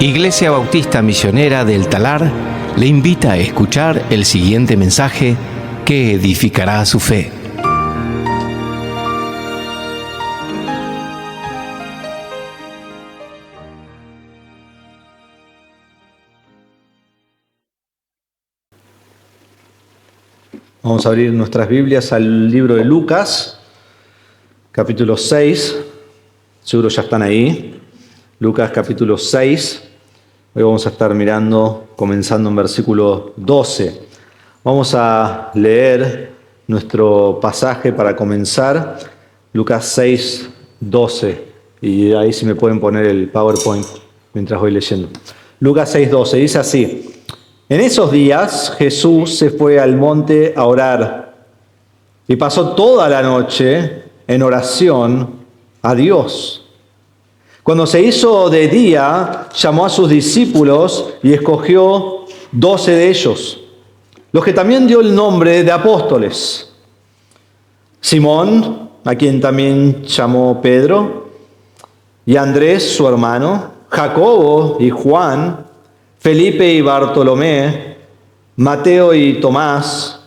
Iglesia Bautista Misionera del Talar le invita a escuchar el siguiente mensaje que edificará su fe. Vamos a abrir nuestras Biblias al libro de Lucas, capítulo 6. Seguro ya están ahí. Lucas, capítulo 6. Hoy vamos a estar mirando, comenzando en versículo 12. Vamos a leer nuestro pasaje para comenzar. Lucas 6, 12. Y ahí si me pueden poner el PowerPoint mientras voy leyendo. Lucas 6, 12. Dice así. En esos días Jesús se fue al monte a orar y pasó toda la noche en oración a Dios. Cuando se hizo de día, llamó a sus discípulos y escogió 12 de ellos, los que también dio el nombre de apóstoles. Simón, a quien también llamó Pedro, y Andrés, su hermano, Jacobo y Juan, Felipe y Bartolomé, Mateo y Tomás,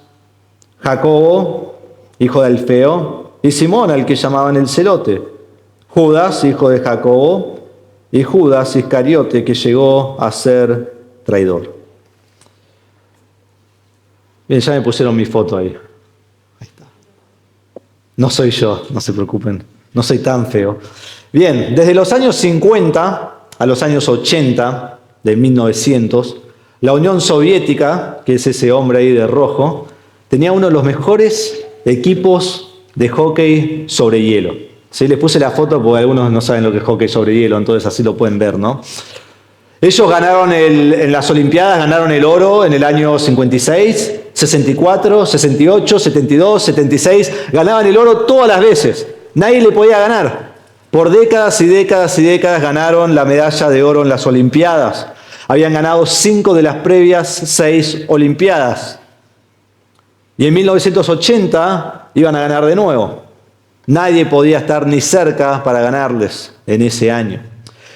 Jacobo, hijo de Alfeo, y Simón, al que llamaban el Celote, Judas, hijo de Jacobo, y Judas Iscariote, que llegó a ser traidor. Bien, ya me pusieron mi foto ahí. Ahí está. No soy yo, no se preocupen, no soy tan feo. Bien, desde los años 50 a los años 80, de 1900, la Unión Soviética, que es ese hombre ahí de rojo, tenía uno de los mejores equipos de hockey sobre hielo. Sí, les puse la foto porque algunos no saben lo que es hockey sobre hielo, entonces así lo pueden ver, ¿no? Ellos ganaron en las Olimpiadas, ganaron el oro en el año 56, 64, 68, 72, 76. Ganaban el oro todas las veces. Nadie le podía ganar. Por décadas y décadas y décadas ganaron la medalla de oro en las Olimpiadas. Habían ganado 5 de las previas 6 Olimpiadas. Y en 1980 iban a ganar de nuevo. Nadie podía estar ni cerca para ganarles en ese año.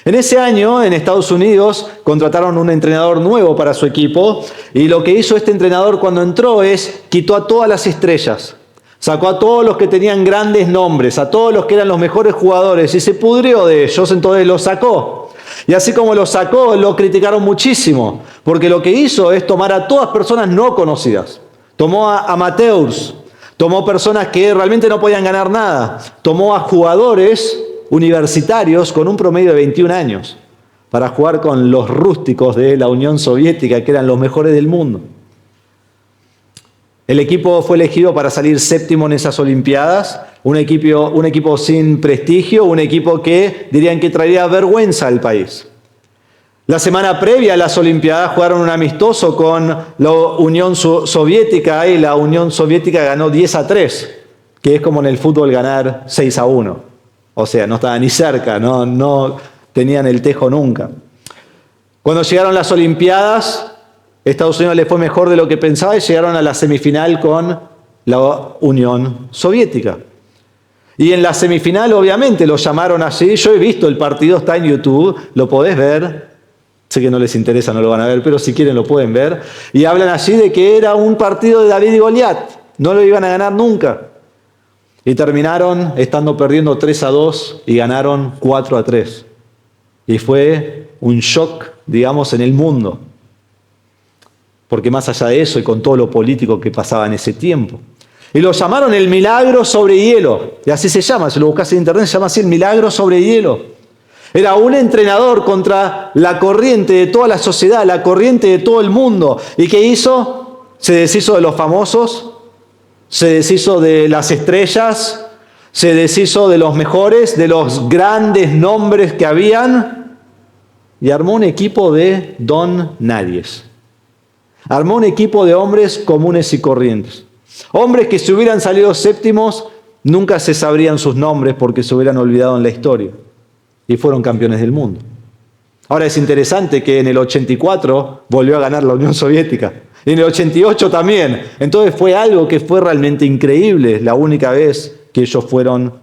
En ese año, en Estados Unidos, contrataron un entrenador nuevo para su equipo. Y lo que hizo este entrenador cuando entró es, quitó a todas las estrellas. Sacó a todos los que tenían grandes nombres, a todos los que eran los mejores jugadores, y se pudrió de ellos, entonces los sacó. Y así como los sacó, lo criticaron muchísimo, porque lo que hizo es tomar a todas personas no conocidas. Tomó a amateurs, tomó personas que realmente no podían ganar nada, tomó a jugadores universitarios con un promedio de 21 años, para jugar con los rústicos de la Unión Soviética, que eran los mejores del mundo. El equipo fue elegido para salir séptimo en esas Olimpiadas, un equipo sin prestigio, un equipo que dirían que traería vergüenza al país. La semana previa a las Olimpiadas jugaron un amistoso con la Unión Soviética y la Unión Soviética ganó 10-3, que es como en el fútbol ganar 6-1. O sea, no estaba ni cerca, no tenían el tejo nunca. Cuando llegaron las Olimpiadas, Estados Unidos les fue mejor de lo que pensaba y llegaron a la semifinal con la Unión Soviética. Y en la semifinal, obviamente, lo llamaron allí. Yo he visto el partido, está en YouTube, lo podés ver. Sé que no les interesa, no lo van a ver, pero si quieren lo pueden ver. Y hablan allí de que era un partido de David y Goliat. No lo iban a ganar nunca. Y terminaron estando perdiendo 3-2 y ganaron 4-3. Y fue un shock, digamos, en el mundo. Porque más allá de eso y con todo lo político que pasaba en ese tiempo. Y lo llamaron el milagro sobre hielo. Y así se llama, si lo buscas en internet, se llama así el milagro sobre hielo. Era un entrenador contra la corriente de toda la sociedad, la corriente de todo el mundo. ¿Y qué hizo? Se deshizo de los famosos, se deshizo de las estrellas, se deshizo de los mejores, de los grandes nombres que habían, y armó un equipo de don nadies. Armó un equipo de hombres comunes y corrientes. Hombres que si hubieran salido séptimos, nunca se sabrían sus nombres porque se hubieran olvidado en la historia. Y fueron campeones del mundo. Ahora es interesante que en el 84 volvió a ganar la Unión Soviética. Y en el 88 también. Entonces fue algo que fue realmente increíble, la única vez que ellos fueron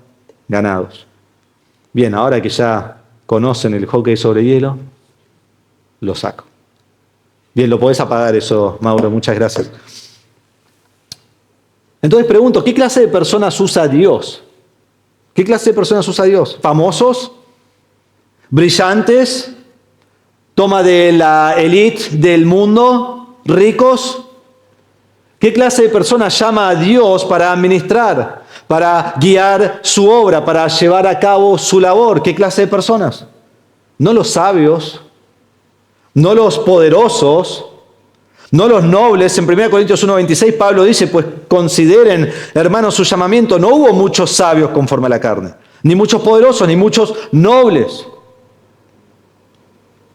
ganados. Bien, ahora que ya conocen el hockey sobre hielo, lo saco. Bien, lo podés apagar eso, Mauro, muchas gracias. Entonces pregunto, ¿qué clase de personas usa Dios? ¿Qué clase de personas usa Dios? ¿Famosos? ¿Brillantes? ¿Toma de la élite del mundo? ¿Ricos? ¿Qué clase de personas llama a Dios para administrar, para guiar su obra, para llevar a cabo su labor? ¿Qué clase de personas? No los sabios, no los poderosos, no los nobles. En 1 Corintios 1:26 Pablo dice, pues consideren, hermanos, su llamamiento. No hubo muchos sabios conforme a la carne, ni muchos poderosos, ni muchos nobles.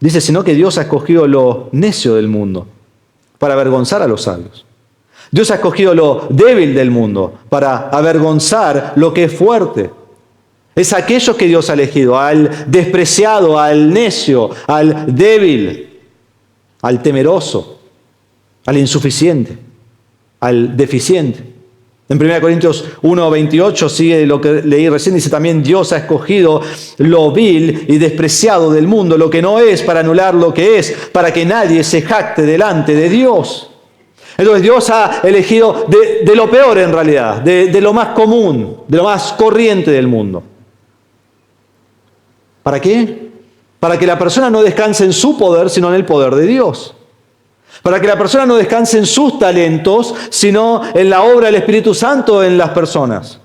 Dice, sino que Dios ha escogido lo necio del mundo para avergonzar a los sabios. Dios ha escogido lo débil del mundo para avergonzar lo que es fuerte. Es aquellos que Dios ha elegido, al despreciado, al necio, al débil, al temeroso, al insuficiente, al deficiente. En 1 Corintios 1:28 sigue lo que leí recién, dice también Dios ha escogido lo vil y despreciado del mundo, lo que no es, para anular lo que es, para que nadie se jacte delante de Dios. Entonces Dios ha elegido de lo peor en realidad, de lo más común, de lo más corriente del mundo. ¿Para qué? Para que la persona no descanse en su poder, sino en el poder de Dios. Para que la persona no descanse en sus talentos, sino en la obra del Espíritu Santo en las personas.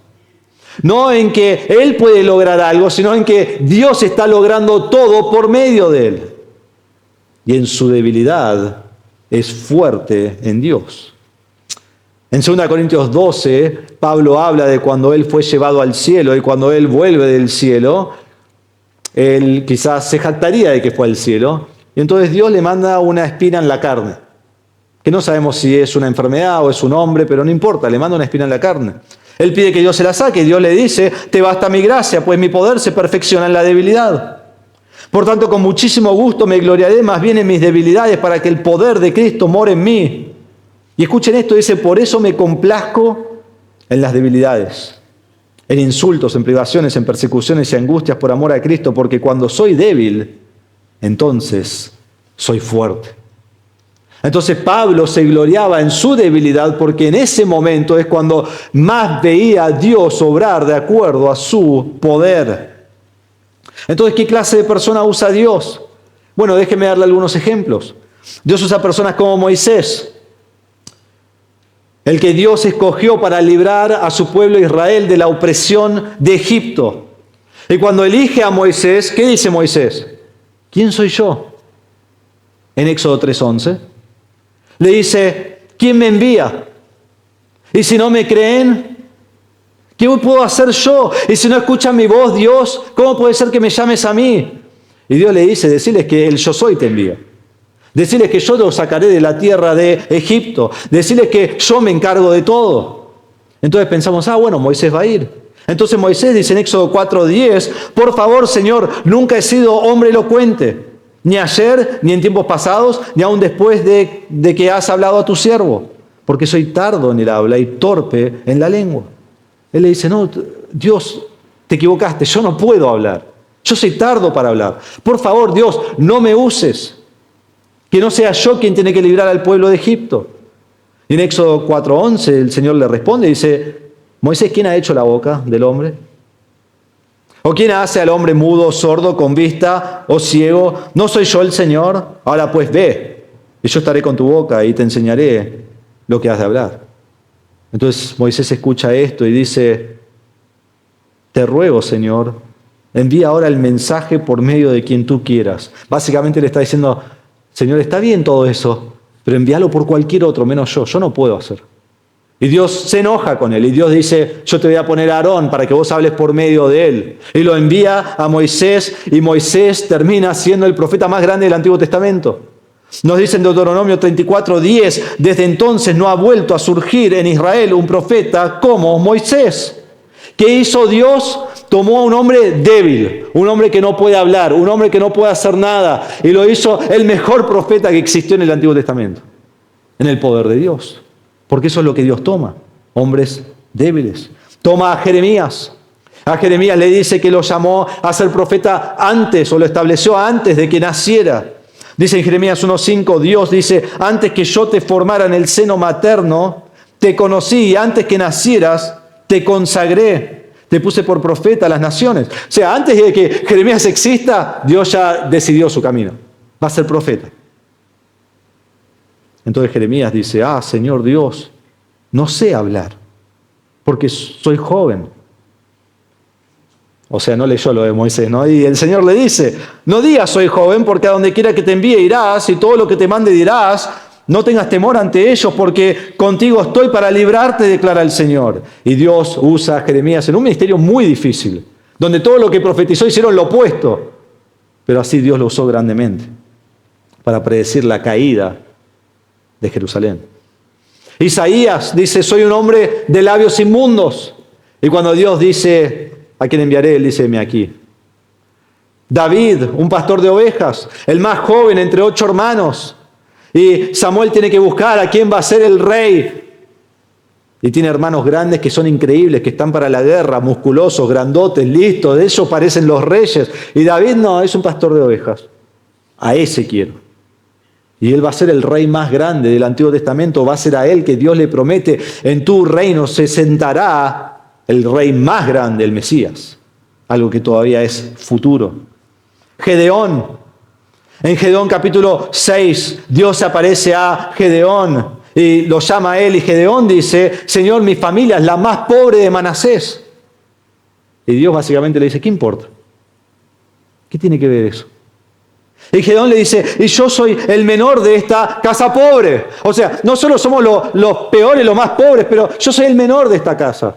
No en que Él puede lograr algo, sino en que Dios está logrando todo por medio de Él. Y en su debilidad es fuerte en Dios. En 2 Corintios 12, Pablo habla de cuando Él fue llevado al cielo y cuando Él vuelve del cielo, Él quizás se jactaría de que fue al cielo. Y entonces Dios le manda una espina en la carne, que no sabemos si es una enfermedad o es un hombre, pero no importa, le manda una espina en la carne. Él pide que Dios se la saque y Dios le dice, te basta mi gracia, pues mi poder se perfecciona en la debilidad. Por tanto, con muchísimo gusto me gloriaré más bien en mis debilidades para que el poder de Cristo more en mí. Y escuchen esto, dice, por eso me complazco en las debilidades, en insultos, en privaciones, en persecuciones y angustias por amor a Cristo, porque cuando soy débil, entonces soy fuerte. Entonces Pablo se gloriaba en su debilidad porque en ese momento es cuando más veía a Dios obrar de acuerdo a su poder. Entonces, ¿qué clase de persona usa Dios? Bueno, déjeme darle algunos ejemplos. Dios usa personas como Moisés, el que Dios escogió para librar a su pueblo Israel de la opresión de Egipto. Y cuando elige a Moisés, ¿qué dice Moisés? ¿Quién soy yo? En Éxodo 3:11. Le dice, ¿quién me envía? Y si no me creen, ¿qué puedo hacer yo? Y si no escuchan mi voz, Dios, ¿cómo puede ser que me llames a mí? Y Dios le dice, decirles que el yo soy te envía. Decirles que yo los sacaré de la tierra de Egipto. Decirles que yo me encargo de todo. Entonces pensamos, bueno, Moisés va a ir. Entonces Moisés dice en Éxodo 4:10, por favor, Señor, nunca he sido hombre elocuente, ni ayer, ni en tiempos pasados, ni aún después de que has hablado a tu siervo, porque soy tardo en el habla y torpe en la lengua. Él le dice, no, Dios, te equivocaste, yo no puedo hablar. Yo soy tardo para hablar. Por favor, Dios, no me uses. Que no sea yo quien tiene que librar al pueblo de Egipto. Y en Éxodo 4:11 el Señor le responde y dice, Moisés, ¿quién ha hecho la boca del hombre? ¿O quién hace al hombre mudo, sordo, con vista o ciego? ¿No soy yo el Señor? Ahora pues ve, y yo estaré con tu boca y te enseñaré lo que has de hablar. Entonces Moisés escucha esto y dice, te ruego, Señor, envía ahora el mensaje por medio de quien tú quieras. Básicamente le está diciendo, Señor, está bien todo eso, pero envíalo por cualquier otro, menos yo no puedo hacer. Y Dios se enoja con él, y Dios dice, yo te voy a poner a Aarón para que vos hables por medio de él. Y lo envía a Moisés, y Moisés termina siendo el profeta más grande del Antiguo Testamento. Nos dice en Deuteronomio 34:10, desde entonces no ha vuelto a surgir en Israel un profeta como Moisés. ¿Qué hizo Dios? Tomó a un hombre débil, un hombre que no puede hablar, un hombre que no puede hacer nada, y lo hizo el mejor profeta que existió en el Antiguo Testamento, en el poder de Dios. Porque eso es lo que Dios toma, hombres débiles. Toma a Jeremías. A Jeremías le dice que lo llamó a ser profeta antes, o lo estableció antes de que naciera. Dice en Jeremías 1:5, Dios dice, antes que yo te formara en el seno materno, te conocí, y antes que nacieras, te consagré, te puse por profeta a las naciones. O sea, antes de que Jeremías exista, Dios ya decidió su camino. Va a ser profeta. Entonces Jeremías dice, Señor Dios, no sé hablar, porque soy joven. O sea, no leyó lo de Moisés, ¿no? Y el Señor le dice, no digas soy joven, porque a donde quiera que te envíe irás, y todo lo que te mande dirás, no tengas temor ante ellos, porque contigo estoy para librarte, declara el Señor. Y Dios usa a Jeremías en un ministerio muy difícil, donde todo lo que profetizó hicieron lo opuesto. Pero así Dios lo usó grandemente, para predecir la caída de Jerusalén. Isaías dice, soy un hombre de labios inmundos. Y cuando Dios dice, ¿a quién enviaré? Él dice, heme aquí. David, un pastor de ovejas, el más joven entre 8 hermanos. Y Samuel tiene que buscar a quién va a ser el rey. Y tiene hermanos grandes que son increíbles, que están para la guerra, musculosos, grandotes, listos. De ellos parecen los reyes. Y David no, es un pastor de ovejas. A ese quiero. Y él va a ser el rey más grande del Antiguo Testamento. Va a ser a él que Dios le promete, en tu reino se sentará el rey más grande, el Mesías, algo que todavía es futuro. Gedeón, en Gedeón capítulo 6, Dios se aparece a Gedeón y lo llama a él, y Gedeón dice, Señor, mi familia es la más pobre de Manasés. Y Dios básicamente le dice, ¿qué importa? ¿Qué tiene que ver eso? Y Gedeón le dice, y yo soy el menor de esta casa pobre. O sea, no solo somos los peores, los más pobres, pero yo soy el menor de esta casa.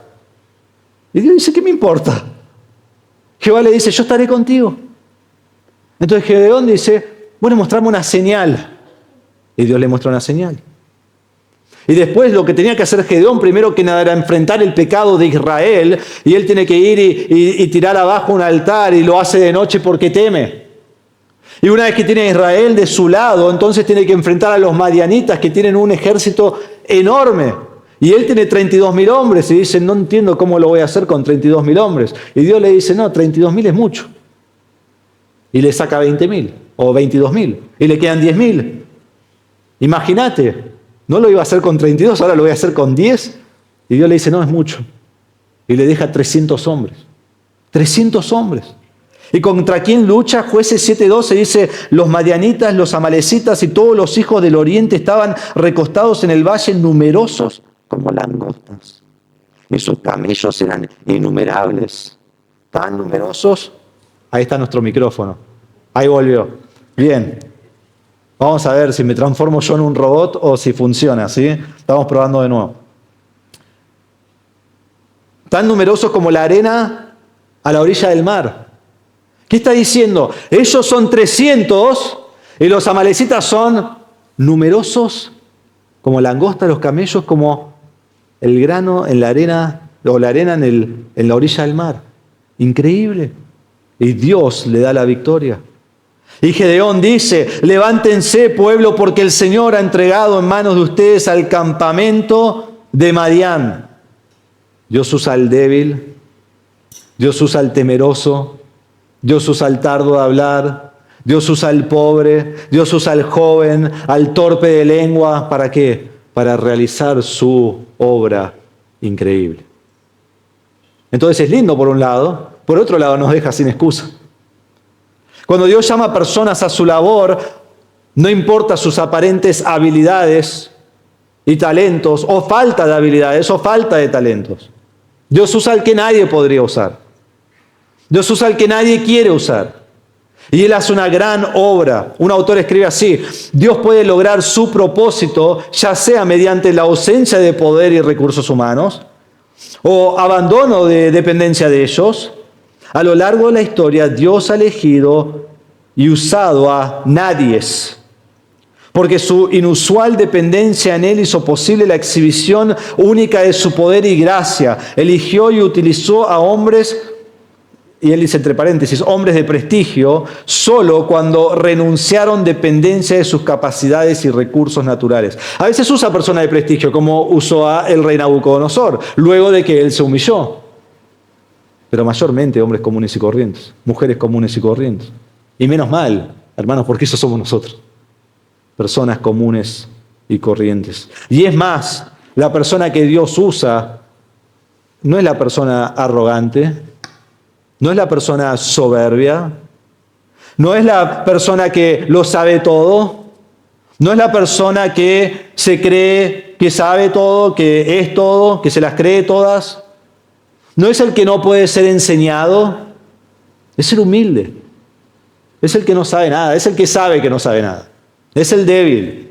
Y Dios dice, ¿qué me importa? Jehová le dice, yo estaré contigo. Entonces Gedeón dice, bueno, mostrame una señal. Y Dios le muestra una señal. Y después lo que tenía que hacer Gedeón, primero que nada, era enfrentar el pecado de Israel. Y él tiene que ir y tirar abajo un altar, y lo hace de noche porque teme. Y una vez que tiene a Israel de su lado, entonces tiene que enfrentar a los madianitas, que tienen un ejército enorme. Y él tiene 32.000 hombres y dice, no entiendo cómo lo voy a hacer con 32.000 hombres. Y Dios le dice, no, 32.000 es mucho. Y le saca 20.000 o 22.000 y le quedan 10.000. Imagínate, no lo iba a hacer con 32, ahora lo voy a hacer con 10. Y Dios le dice, no, es mucho. Y le deja 300 hombres. 300 hombres. ¿Y contra quién lucha? Jueces 7:12 dice, los madianitas, los amalecitas y todos los hijos del oriente estaban recostados en el valle, numerosos como langostas. Y sus camellos eran innumerables. ¿Tan numerosos? Ahí está nuestro micrófono. Ahí volvió. Bien. Vamos a ver si me transformo yo en un robot o si funciona, ¿sí? Estamos probando de nuevo. Tan numerosos como la arena a la orilla del mar. ¿Qué está diciendo? Ellos son 300 y los amalecitas son numerosos como langostas, los camellos como el grano en la arena, o la arena en la orilla del mar. Increíble. Y Dios le da la victoria. Y Gedeón dice, levántense pueblo, porque el Señor ha entregado en manos de ustedes al campamento de Madián. Dios usa al débil, Dios usa al temeroso, Dios usa al tardo de hablar, Dios usa al pobre, Dios usa al joven, al torpe de lengua. ¿Para qué? Para realizar su obra increíble. Entonces es lindo por un lado, por otro lado nos deja sin excusa. Cuando Dios llama a personas a su labor, no importa sus aparentes habilidades y talentos, o falta de habilidades, o falta de talentos. Dios usa al que nadie podría usar. Dios usa al que nadie quiere usar. Y Él hace una gran obra. Un autor escribe así: Dios puede lograr su propósito, ya sea mediante la ausencia de poder y recursos humanos, o abandono de dependencia de ellos. A lo largo de la historia, Dios ha elegido y usado a nadies, porque su inusual dependencia en Él hizo posible la exhibición única de su poder y gracia. Eligió y utilizó a hombres, y Él dice entre paréntesis, hombres de prestigio, solo cuando renunciaron dependencia de sus capacidades y recursos naturales. A veces usa personas de prestigio, como usó a el rey Nabucodonosor, luego de que él se humilló. Pero mayormente hombres comunes y corrientes, mujeres comunes y corrientes. Y menos mal, hermanos, porque eso somos nosotros. personas comunes y corrientes. Y es más, la persona que Dios usa no es la persona arrogante, no es la persona soberbia, no es la persona que lo sabe todo, no es la persona que se cree que sabe todo, que es todo, que se las cree todas. No es el que no puede ser enseñado, es el humilde, es el que no sabe nada, es el que sabe que no sabe nada, es el débil.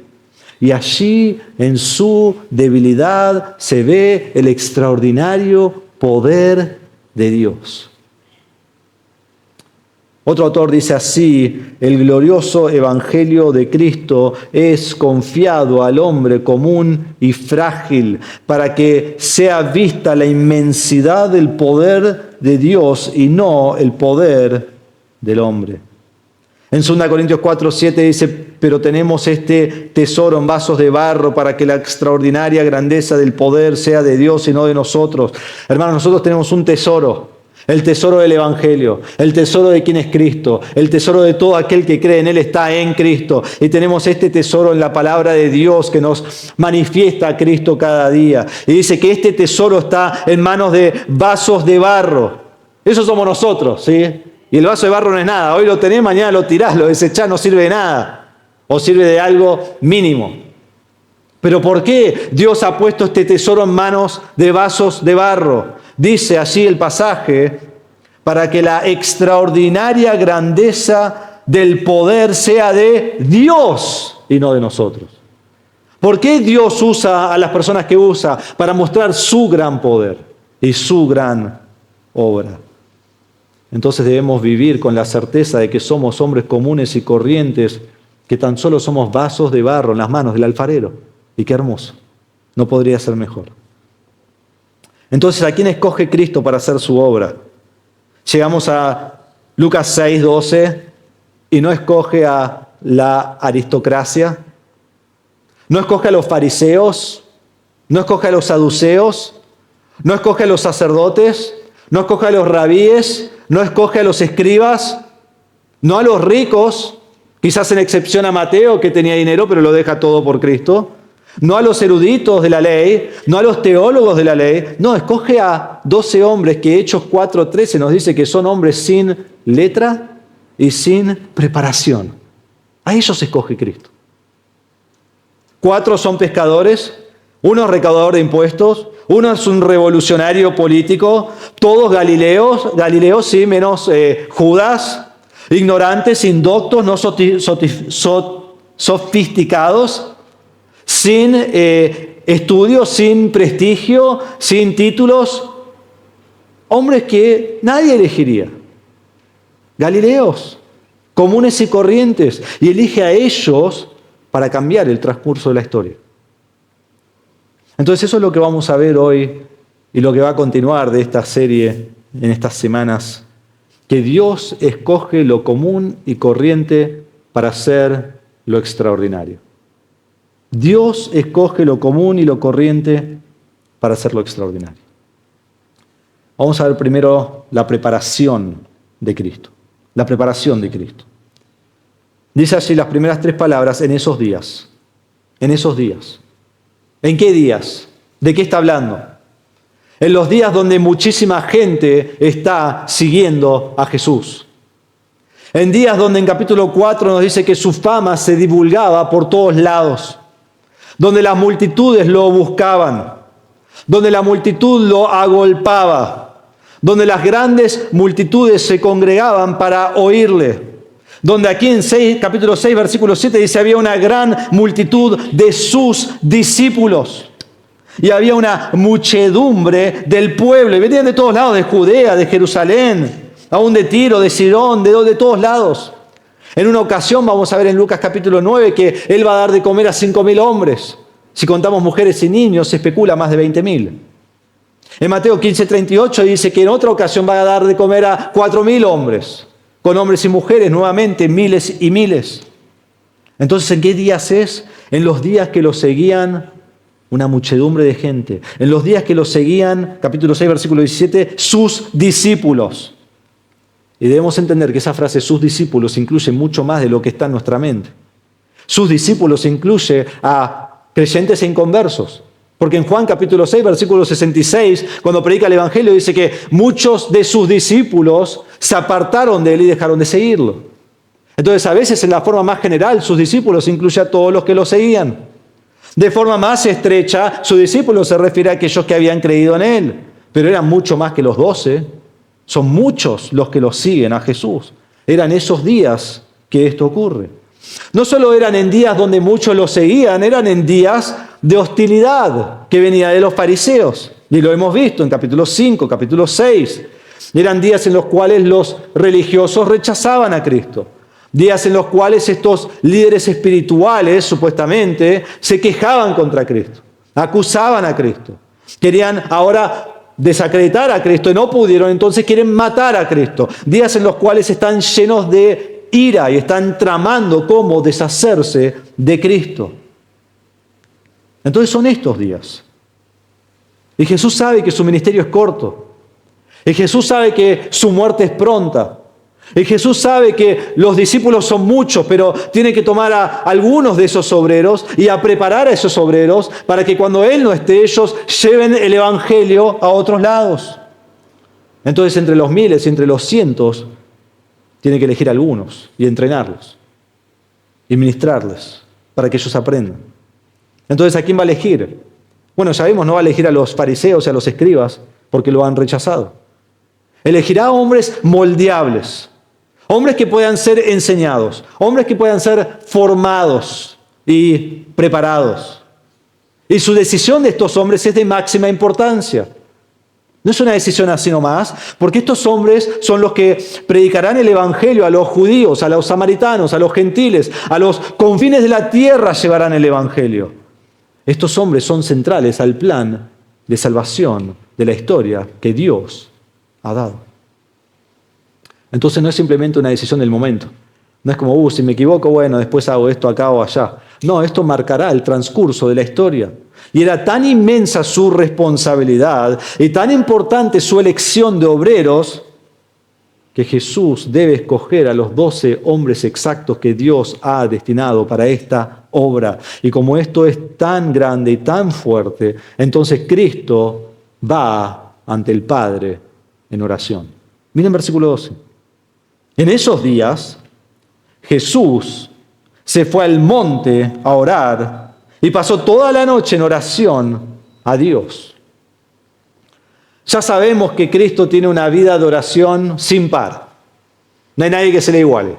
Y allí, en su debilidad, se ve el extraordinario poder de Dios. Otro autor dice así: el glorioso evangelio de Cristo es confiado al hombre común y frágil para que sea vista la inmensidad del poder de Dios y no el poder del hombre. En 2 Corintios 4:7 dice: pero tenemos este tesoro en vasos de barro para que la extraordinaria grandeza del poder sea de Dios y no de nosotros. Hermanos, nosotros tenemos un tesoro. El tesoro del Evangelio, el tesoro de quien es Cristo, el tesoro de todo aquel que cree en Él está en Cristo. Y tenemos este tesoro en la palabra de Dios que nos manifiesta a Cristo cada día. Y dice que este tesoro está en manos de vasos de barro. Eso somos nosotros, ¿sí? Y el vaso de barro no es nada. Hoy lo tenés, mañana lo tirás, lo desechás, no sirve de nada. O sirve de algo mínimo. Pero ¿por qué Dios ha puesto este tesoro en manos de vasos de barro? Dice así el pasaje: para que la extraordinaria grandeza del poder sea de Dios y no de nosotros. ¿Por qué Dios usa a las personas que usa? Para mostrar su gran poder y su gran obra. Entonces debemos vivir con la certeza de que somos hombres comunes y corrientes, que tan solo somos vasos de barro en las manos del alfarero. Y qué hermoso. No podría ser mejor. Entonces, ¿a quién escoge Cristo para hacer su obra? Llegamos a Lucas 6:12 y no escoge a la aristocracia, no escoge a los fariseos, no escoge a los saduceos, no escoge a los sacerdotes, no escoge a los rabíes, no escoge a los escribas, no a los ricos, quizás en excepción a Mateo, que tenía dinero pero lo deja todo por Cristo. No a los eruditos de la ley, no a los teólogos de la ley. No, escoge a 12 hombres que Hechos 4:13 nos dice que son hombres sin letra y sin preparación. A ellos escoge Cristo. 4 son pescadores, uno es recaudador de impuestos, uno es un revolucionario político, todos Galileos sí, menos Judas, ignorantes, indoctos, no sofisticados, sin estudios, sin prestigio, sin títulos, hombres que nadie elegiría. Galileos, comunes y corrientes, y elige a ellos para cambiar el transcurso de la historia. Entonces eso es lo que vamos a ver hoy y lo que va a continuar de esta serie en estas semanas, que Dios escoge lo común y corriente para hacer lo extraordinario. Dios escoge lo común y lo corriente para hacer lo extraordinario. Vamos a ver primero la preparación de Cristo. La preparación de Cristo. Dice así las primeras 3 palabras: en esos días. En esos días. ¿En qué días? ¿De qué está hablando? En los días donde muchísima gente está siguiendo a Jesús. En días donde en capítulo 4 nos dice que su fama se divulgaba por todos lados. Donde las multitudes lo buscaban, donde la multitud lo agolpaba, donde las grandes multitudes se congregaban para oírle, donde aquí en capítulo 6, versículo 7 dice: había una gran multitud de sus discípulos y había una muchedumbre del pueblo, y venían de todos lados, de Judea, de Jerusalén, aún de Tiro, de Sidón, de todos lados. En una ocasión vamos a ver en Lucas capítulo 9 que Él va a dar de comer a 5.000 hombres. Si contamos mujeres y niños, se especula más de 20.000. En Mateo 15:38 dice que en otra ocasión va a dar de comer a 4.000 hombres, con hombres y mujeres, nuevamente miles y miles. Entonces, ¿en qué días es? En los días que lo seguían una muchedumbre de gente. En los días que lo seguían, capítulo 6, versículo 17, sus discípulos. Y debemos entender que esa frase, sus discípulos, incluye mucho más de lo que está en nuestra mente. Sus discípulos incluye a creyentes e inconversos. Porque en Juan capítulo 6, versículo 66, cuando predica el Evangelio, dice que muchos de sus discípulos se apartaron de él y dejaron de seguirlo. Entonces, a veces, en la forma más general, sus discípulos incluye a todos los que lo seguían. De forma más estrecha, sus discípulos se refiere a aquellos que habían creído en él. Pero eran mucho más que los 12. Son muchos los que lo siguen a Jesús. Eran esos días que esto ocurre. No solo eran en días donde muchos lo seguían, eran en días de hostilidad que venía de los fariseos. Y lo hemos visto en capítulo 5, capítulo 6. Eran días en los cuales los religiosos rechazaban a Cristo. Días en los cuales estos líderes espirituales, supuestamente, se quejaban contra Cristo, acusaban a Cristo. Querían ahora desacreditar a Cristo y no pudieron, entonces quieren matar a Cristo. Días en los cuales están llenos de ira y están tramando cómo deshacerse de Cristo. Entonces son estos días. Y Jesús sabe que su ministerio es corto. Y Jesús sabe que su muerte es pronta. Y Jesús sabe que los discípulos son muchos, pero tiene que tomar a algunos de esos obreros y a preparar a esos obreros para que cuando Él no esté, ellos lleven el Evangelio a otros lados. Entonces, entre los miles y entre los cientos, tiene que elegir algunos y entrenarlos y ministrarles para que ellos aprendan. Entonces, ¿a quién va a elegir? Bueno, sabemos, no va a elegir a los fariseos y a los escribas porque lo han rechazado. Elegirá a hombres moldeables. Hombres que puedan ser enseñados, hombres que puedan ser formados y preparados. Y su decisión de estos hombres es de máxima importancia. No es una decisión así nomás, porque estos hombres son los que predicarán el Evangelio a los judíos, a los samaritanos, a los gentiles, a los confines de la tierra llevarán el Evangelio. Estos hombres son centrales al plan de salvación de la historia que Dios ha dado. Entonces no es simplemente una decisión del momento. No es como, si me equivoco, bueno, después hago esto acá o allá. No, esto marcará el transcurso de la historia. Y era tan inmensa su responsabilidad y tan importante su elección de obreros que Jesús debe escoger a los 12 hombres exactos que Dios ha destinado para esta obra. Y como esto es tan grande y tan fuerte, entonces Cristo va ante el Padre en oración. Miren versículo 12. En esos días, Jesús se fue al monte a orar y pasó toda la noche en oración a Dios. Ya sabemos que Cristo tiene una vida de oración sin par. No hay nadie que se le iguale.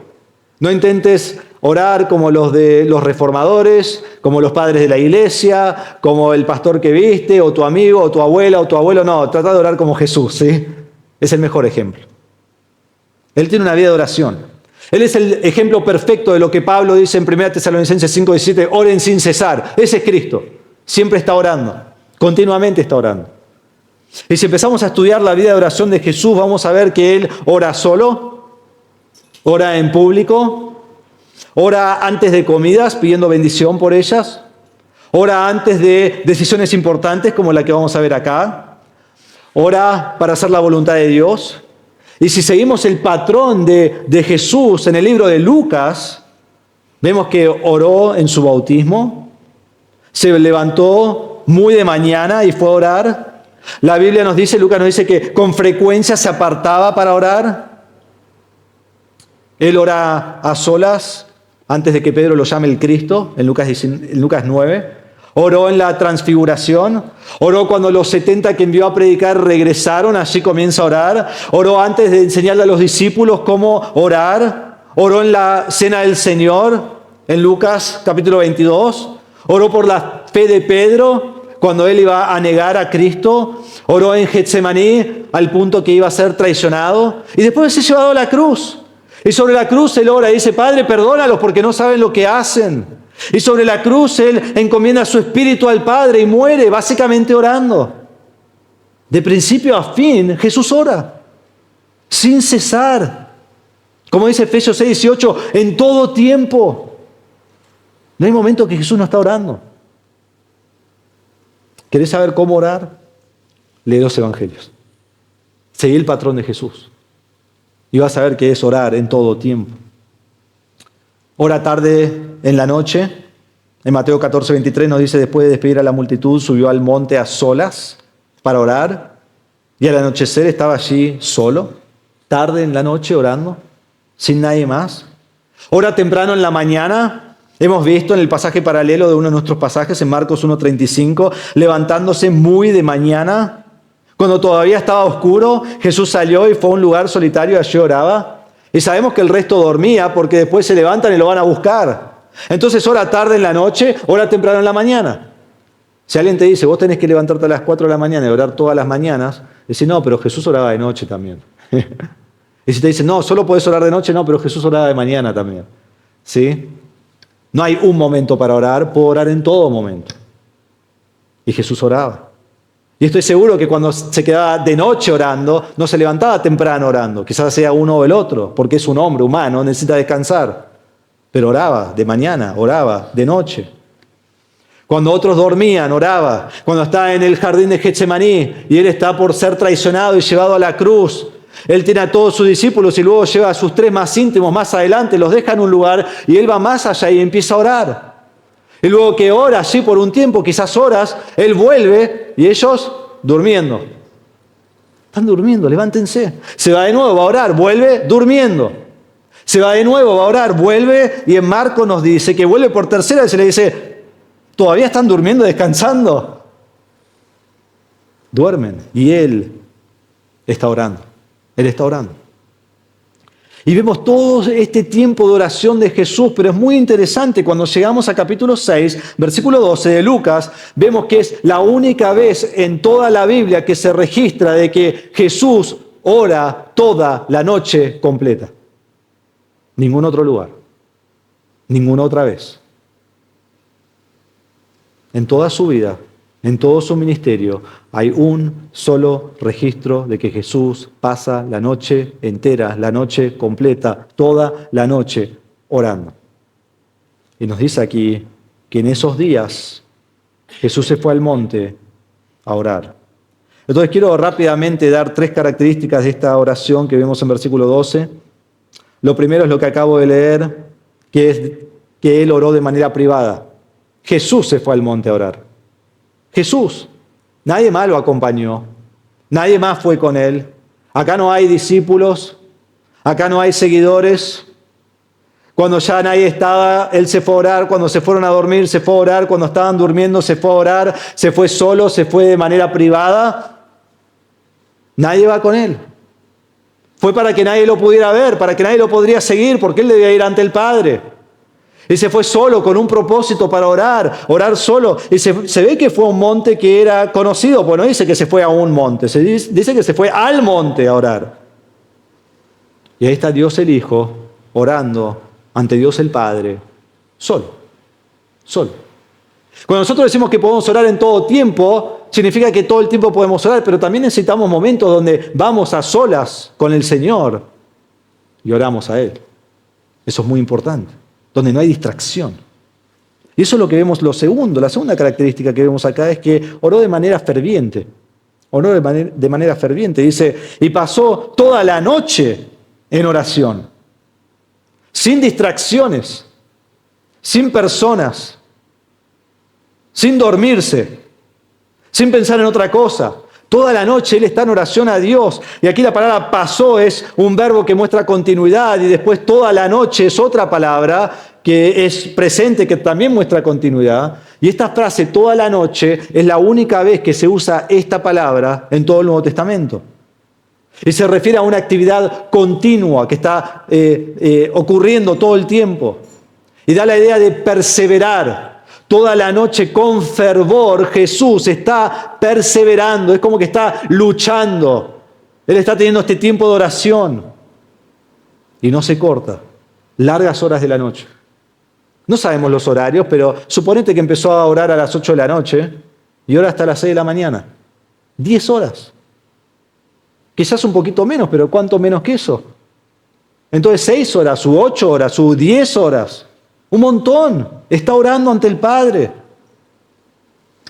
No intentes orar como los de los reformadores, como los padres de la iglesia, como el pastor que viste, o tu amigo, o tu abuela, o tu abuelo. No, trata de orar como Jesús, ¿sí? Es el mejor ejemplo. Él tiene una vida de oración. Él es el ejemplo perfecto de lo que Pablo dice en 1 Tesalonicenses 5:17, oren sin cesar. Ese es Cristo. Siempre está orando. Continuamente está orando. Y si empezamos a estudiar la vida de oración de Jesús, vamos a ver que Él ora solo, ora en público, ora antes de comidas pidiendo bendición por ellas, ora antes de decisiones importantes como la que vamos a ver acá, ora para hacer la voluntad de Dios. Y si seguimos el patrón de Jesús en el libro de Lucas, vemos que oró en su bautismo, se levantó muy de mañana y fue a orar. La Biblia nos dice, Lucas nos dice que con frecuencia se apartaba para orar. Él ora a solas antes de que Pedro lo llame el Cristo, en Lucas 9. Oró en la transfiguración, oró cuando los 70 que envió a predicar regresaron, allí comienza a orar. Oró antes de enseñarle a los discípulos cómo orar. Oró en la cena del Señor, en Lucas capítulo 22. Oró por la fe de Pedro, cuando él iba a negar a Cristo. Oró en Getsemaní, al punto que iba a ser traicionado. Y después es llevado a la cruz. Y sobre la cruz él ora y dice, Padre, perdónalos porque no saben lo que hacen. Y sobre la cruz él encomienda su espíritu al Padre y muere básicamente orando. De principio a fin Jesús ora, sin cesar. Como dice Efesios 6:18, en todo tiempo. No hay momento que Jesús no está orando. ¿Querés saber cómo orar? Lee los evangelios. Seguí el patrón de Jesús. Y vas a ver que es orar en todo tiempo. ora tarde en la noche. En Mateo 14:23 nos dice, después de despedir a la multitud, subió al monte a solas para orar. Y al anochecer estaba allí solo, tarde en la noche orando, sin nadie más. Ora temprano en la mañana. Hemos visto en el pasaje paralelo de uno de nuestros pasajes, en Marcos 1:35, levantándose muy de mañana. Cuando todavía estaba oscuro, Jesús salió y fue a un lugar solitario y allí oraba. Y sabemos que el resto dormía porque después se levantan y lo van a buscar. Entonces ora tarde en la noche, ora temprano en la mañana. Si alguien te dice, vos tenés que levantarte a las 4 de la mañana y orar todas las mañanas, decís, no, pero Jesús oraba de noche también. Y si te dicen, no, solo podés orar de noche, no, pero Jesús oraba de mañana también. ¿Sí? No hay un momento para orar, puedo orar en todo momento. Y Jesús oraba. Y estoy seguro que cuando se quedaba de noche orando, no se levantaba temprano orando. Quizás sea uno o el otro, porque es un hombre humano, necesita descansar. Pero oraba de mañana, oraba de noche. Cuando otros dormían, oraba. Cuando estaba en el jardín de Getsemaní y él está por ser traicionado y llevado a la cruz, él tiene a todos sus discípulos y luego lleva a sus 3 más íntimos más adelante, los deja en un lugar y él va más allá y empieza a orar. Y luego que ora así por un tiempo, quizás horas, él vuelve y ellos durmiendo. Están durmiendo, levántense. Se va de nuevo, va a orar, vuelve durmiendo. Se va de nuevo, va a orar, vuelve y en Marcos nos dice que vuelve por tercera vez y le dice, ¿todavía están durmiendo, descansando? Duermen y él está orando. Él está orando. Y vemos todo este tiempo de oración de Jesús, pero es muy interesante cuando llegamos a capítulo 6, versículo 12 de Lucas, vemos que es la única vez en toda la Biblia que se registra de que Jesús ora toda la noche completa. Ningún otro lugar, ninguna otra vez. En toda su vida, en todo su ministerio, hay un solo registro de que Jesús pasa la noche entera, la noche completa, toda la noche orando. Y nos dice aquí que en esos días Jesús se fue al monte a orar. Entonces quiero rápidamente dar 3 características de esta oración que vemos en versículo 12. Lo primero es lo que acabo de leer, que es que él oró de manera privada. Jesús se fue al monte a orar. Jesús. Nadie más lo acompañó. Nadie más fue con él. Acá no hay discípulos. Acá no hay seguidores. Cuando ya nadie estaba, él se fue a orar. Cuando se fueron a dormir, se fue a orar. Cuando estaban durmiendo, se fue a orar. Se fue solo, se fue de manera privada. Nadie va con él. Fue para que nadie lo pudiera ver, para que nadie lo podría seguir, porque él debía ir ante el Padre. Y se fue solo, con un propósito para orar solo. Y se ve que fue a un monte que era conocido, pues no dice que se fue a un monte, se dice que se fue al monte a orar. Y ahí está Dios el Hijo orando ante Dios el Padre, solo. Cuando nosotros decimos que podemos orar en todo tiempo, significa que todo el tiempo podemos orar, pero también necesitamos momentos donde vamos a solas con el Señor y oramos a Él. Eso es muy importante, donde no hay distracción. Y eso es lo que vemos la segunda característica que vemos acá es que oró de manera ferviente. Oró de manera ferviente, dice, y pasó toda la noche en oración, sin distracciones, sin personas, sin dormirse, sin pensar en otra cosa. Toda la noche él está en oración a Dios. Y aquí la palabra pasó es un verbo que muestra continuidad y después toda la noche es otra palabra que es presente, que también muestra continuidad. Y esta frase, toda la noche, es la única vez que se usa esta palabra en todo el Nuevo Testamento. Y se refiere a una actividad continua que está ocurriendo todo el tiempo. Y da la idea de perseverar. Toda la noche con fervor Jesús está perseverando, es como que está luchando. Él está teniendo este tiempo de oración y no se corta, largas horas de la noche. No sabemos los horarios, pero suponete que empezó a orar a las 8 de la noche y ora hasta las 6 de la mañana. 10 horas. Quizás un poquito menos, pero ¿cuánto menos que eso? Entonces 6 horas, u 8 horas, u 10 horas. Un montón. Está orando ante el Padre.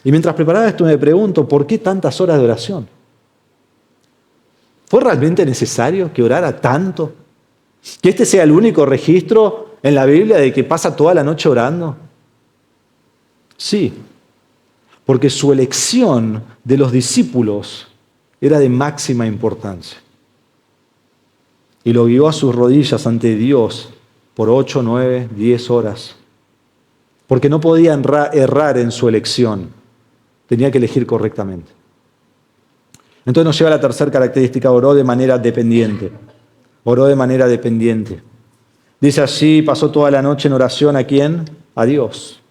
Y mientras preparaba esto me pregunto, ¿por qué tantas horas de oración? ¿Fue realmente necesario que orara tanto? ¿Que este sea el único registro en la Biblia de que pasa toda la noche orando? Sí, porque su elección de los discípulos era de máxima importancia. Y lo guió a sus rodillas ante Dios por 8, 9, 10 horas. Porque no podía errar en su elección. Tenía que elegir correctamente. Entonces nos lleva a la tercera característica: oró de manera dependiente. Oró de manera dependiente. Dice allí, pasó toda la noche en oración. ¿A quién? A Dios,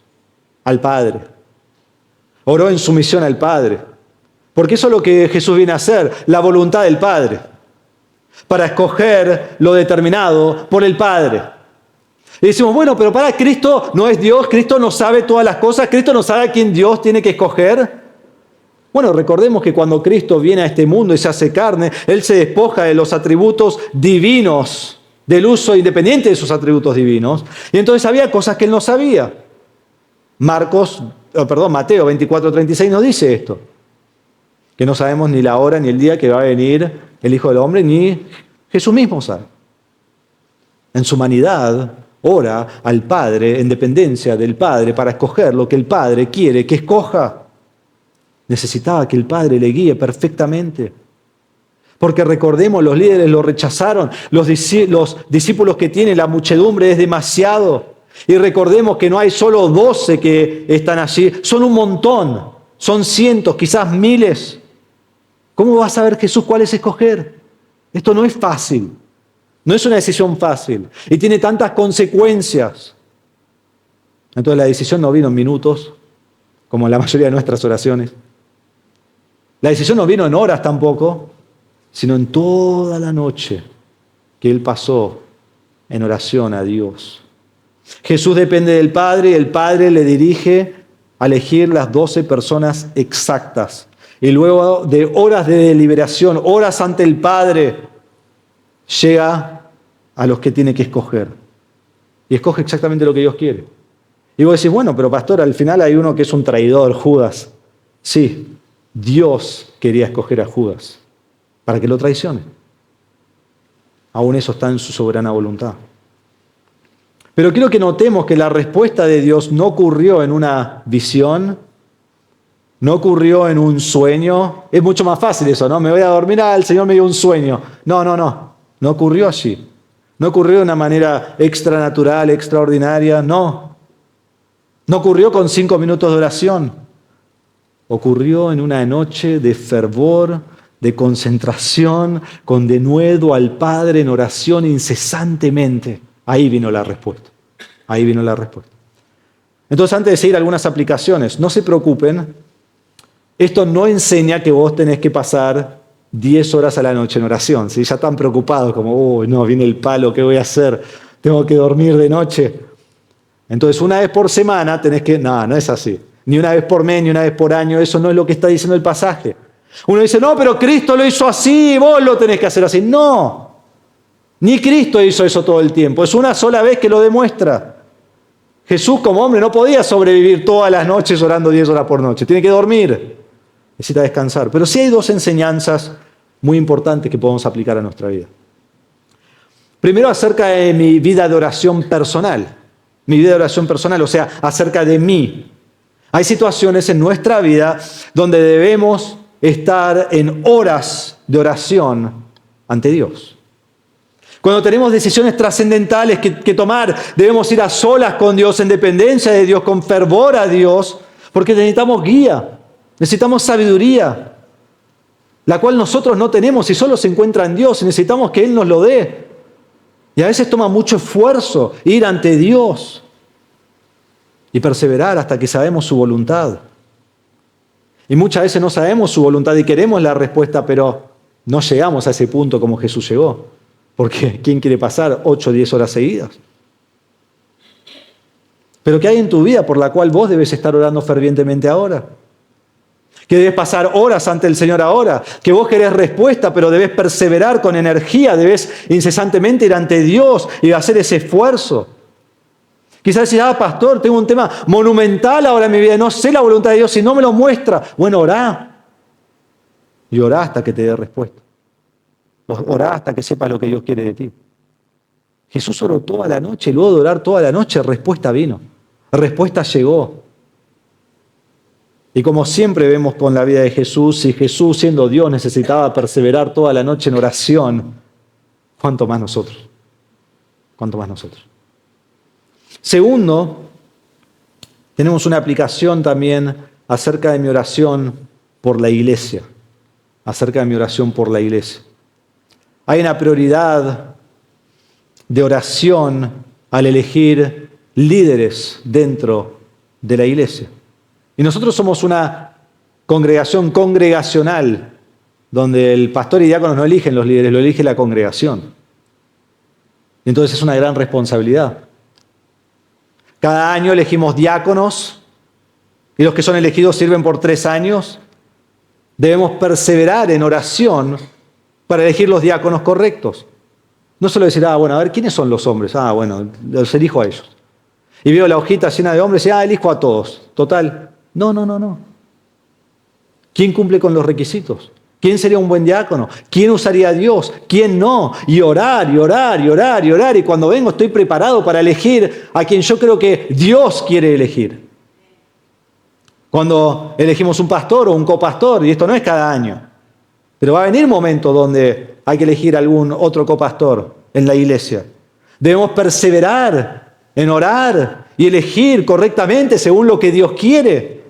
al Padre. Oró en sumisión al Padre. Porque eso es lo que Jesús viene a hacer, la voluntad del Padre. Para escoger lo determinado por el Padre. Y decimos, bueno, pero para Cristo no es Dios, Cristo no sabe todas las cosas, Cristo no sabe a quién Dios tiene que escoger. Bueno, recordemos que cuando Cristo viene a este mundo y se hace carne, Él se despoja de los atributos divinos, del uso independiente de sus atributos divinos, y entonces había cosas que Él no sabía. Mateo 24:36 nos dice esto, que no sabemos ni la hora ni el día que va a venir el Hijo del Hombre, ni Jesús mismo sabe. En su humanidad ora al Padre en dependencia del Padre para escoger lo que el Padre quiere que escoja. Necesitaba que el Padre le guíe perfectamente. Porque recordemos, los líderes lo rechazaron, los discípulos que tiene la muchedumbre es demasiado. Y recordemos que no hay solo 12 que están allí, son un montón, son cientos, quizás miles. ¿Cómo va a saber Jesús cuál es escoger? Esto no es fácil, no es una decisión fácil y tiene tantas consecuencias. Entonces la decisión no vino en minutos, como en la mayoría de nuestras oraciones. La decisión no vino en horas tampoco, sino en toda la noche que Él pasó en oración a Dios. Jesús depende del Padre y el Padre le dirige a elegir las 12 personas exactas. Y luego de horas de deliberación, horas ante el Padre, llega a los que tiene que escoger. Y escoge exactamente lo que Dios quiere. Y vos decís, bueno, pero pastor, al final hay uno que es un traidor, Judas. Sí, Dios quería escoger a Judas para que lo traicione. Aún eso está en su soberana voluntad. Pero quiero que notemos que la respuesta de Dios no ocurrió en una visión, no ocurrió en un sueño. Es mucho más fácil eso, ¿no? Me voy a dormir, el Señor me dio un sueño. No ocurrió allí. No ocurrió de una manera extranatural, extraordinaria, no. No ocurrió con 5 minutos de oración. Ocurrió en una noche de fervor, de concentración, con denuedo al Padre en oración incesantemente. Ahí vino la respuesta. Ahí vino la respuesta. Entonces, antes de seguir algunas aplicaciones, no se preocupen. Esto no enseña que vos tenés que pasar 10 horas a la noche en oración. Si ya están preocupados, como, no, viene el palo, ¿qué voy a hacer? Tengo que dormir de noche. Entonces, una vez por semana tenés que... No es así. Ni una vez por mes, ni una vez por año. Eso no es lo que está diciendo el pasaje. Uno dice, no, pero Cristo lo hizo así, vos lo tenés que hacer así. No. Ni Cristo hizo eso todo el tiempo. Es una sola vez que lo demuestra. Jesús como hombre no podía sobrevivir todas las noches orando 10 horas por noche. Tiene que dormir. Necesita descansar. Pero sí hay 2 enseñanzas muy importantes que podemos aplicar a nuestra vida. Primero, acerca de mi vida de oración personal. Mi vida de oración personal, o sea, acerca de mí. Hay situaciones en nuestra vida donde debemos estar en horas de oración ante Dios. Cuando tenemos decisiones trascendentales que tomar, debemos ir a solas con Dios, en dependencia de Dios, con fervor a Dios, porque necesitamos guía, necesitamos sabiduría, la cual nosotros no tenemos y solo se encuentra en Dios y necesitamos que Él nos lo dé. Y a veces toma mucho esfuerzo ir ante Dios y perseverar hasta que sabemos su voluntad. Y muchas veces no sabemos su voluntad y queremos la respuesta, pero no llegamos a ese punto como Jesús llegó. Porque ¿quién quiere pasar 8 o 10 horas seguidas? Pero ¿qué hay en tu vida por la cual vos debes estar orando fervientemente ahora? Que debes pasar horas ante el Señor ahora, que vos querés respuesta, pero debes perseverar con energía, debes incesantemente ir ante Dios y hacer ese esfuerzo. Quizás decís, pastor, tengo un tema monumental ahora en mi vida, no sé la voluntad de Dios, si no me lo muestra. Bueno, orá. Y orá hasta que te dé respuesta. Orá hasta que sepas lo que Dios quiere de ti. Jesús oró toda la noche, y luego de orar toda la noche, respuesta vino, respuesta llegó. Y como siempre vemos con la vida de Jesús, si Jesús siendo Dios necesitaba perseverar toda la noche en oración, ¿cuánto más nosotros? ¿Cuánto más nosotros? Segundo, tenemos una aplicación también acerca de mi oración por la iglesia. Acerca de mi oración por la iglesia. Hay una prioridad de oración al elegir líderes dentro de la iglesia. Y nosotros somos una congregación congregacional, donde el pastor y diáconos no eligen los líderes, lo elige la congregación. Entonces es una gran responsabilidad. Cada año elegimos diáconos, y los que son elegidos sirven por 3 años. Debemos perseverar en oración para elegir los diáconos correctos. No solo decir, bueno, a ver, ¿quiénes son los hombres? Bueno, los elijo a ellos. Y veo la hojita llena de hombres y elijo a todos. Total. No. ¿Quién cumple con los requisitos? ¿Quién sería un buen diácono? ¿Quién usaría a Dios? ¿Quién no? Y orar, y orar, y orar, y orar. Y cuando vengo estoy preparado para elegir a quien yo creo que Dios quiere elegir. Cuando elegimos un pastor o un copastor, y esto no es cada año, pero va a venir momento donde hay que elegir algún otro copastor en la iglesia. Debemos perseverar en orar y elegir correctamente según lo que Dios quiere.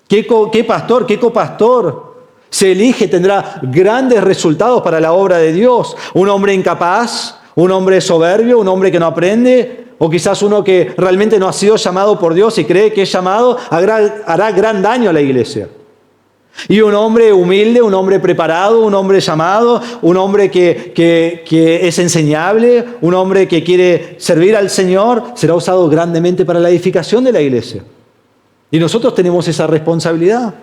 ¿Qué pastor, qué copastor se elige tendrá grandes resultados para la obra de Dios? Un hombre incapaz, un hombre soberbio, un hombre que no aprende, o quizás uno que realmente no ha sido llamado por Dios y cree que es llamado, hará gran daño a la iglesia. Y un hombre humilde, un hombre preparado, un hombre llamado, un hombre que es enseñable, un hombre que quiere servir al Señor, será usado grandemente para la edificación de la iglesia. Y nosotros tenemos esa responsabilidad.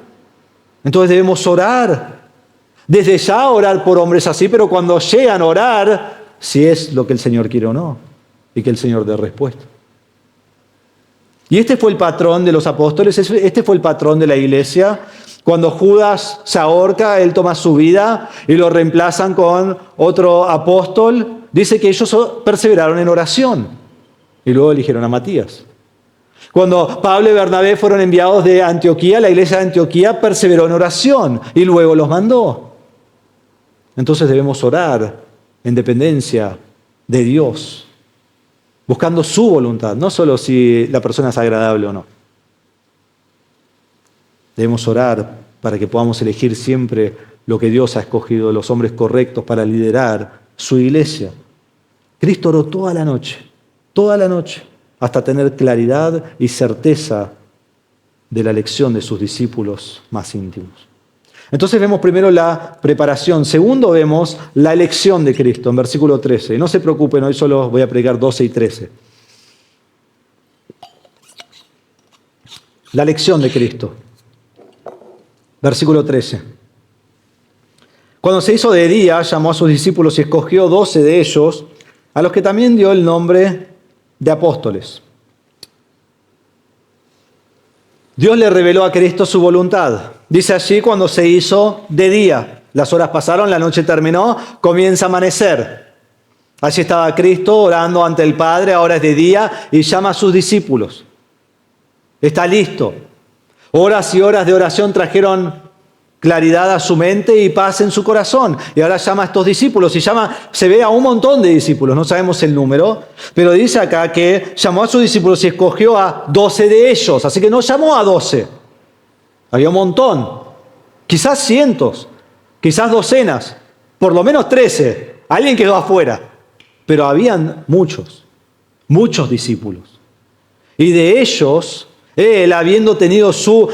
Entonces debemos orar. Desde ya orar por hombres así, pero cuando llegan a orar, si es lo que el Señor quiere o no, y que el Señor dé respuesta. Y este fue el patrón de los apóstoles, este fue el patrón de la iglesia. Cuando Judas se ahorca, él toma su vida y lo reemplazan con otro apóstol. Dice que ellos perseveraron en oración y luego eligieron a Matías. Cuando Pablo y Bernabé fueron enviados de Antioquía, la iglesia de Antioquía perseveró en oración y luego los mandó. Entonces debemos orar en dependencia de Dios, buscando su voluntad, no solo si la persona es agradable o no. Debemos orar para que podamos elegir siempre lo que Dios ha escogido, los hombres correctos para liderar su iglesia. Cristo oró toda la noche, hasta tener claridad y certeza de la elección de sus discípulos más íntimos. Entonces vemos primero la preparación. Segundo vemos la elección de Cristo en versículo 13. Y no se preocupen, hoy solo voy a predicar 12 y 13. La elección de Cristo. Versículo 13. Cuando se hizo de día, llamó a sus discípulos y escogió 12 de ellos, a los que también dio el nombre de apóstoles. Dios le reveló a Cristo su voluntad. Dice allí, cuando se hizo de día. Las horas pasaron, la noche terminó, comienza a amanecer. Allí estaba Cristo orando ante el Padre, ahora es de día, y llama a sus discípulos. Está listo. Horas y horas de oración trajeron claridad a su mente y paz en su corazón. Y ahora llama a estos discípulos, se ve a un montón de discípulos, no sabemos el número, pero dice acá que llamó a sus discípulos y escogió a 12 de ellos. Así que no llamó a 12. Había un montón, quizás cientos, quizás docenas, por lo menos 13. Alguien quedó afuera, pero habían muchos discípulos. Y de ellos, él, habiendo tenido su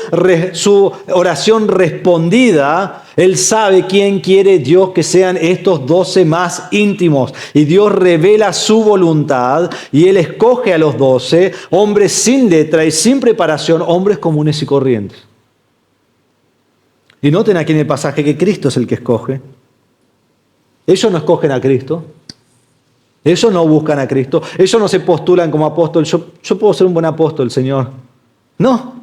oración respondida, él sabe quién quiere Dios que sean estos 12 más íntimos. Y Dios revela su voluntad y él escoge a los 12, hombres sin letra y sin preparación, hombres comunes y corrientes. Y noten aquí en el pasaje que Cristo es el que escoge. Ellos no escogen a Cristo. Ellos no buscan a Cristo. Ellos no se postulan como apóstol. Yo puedo ser un buen apóstol, Señor. No.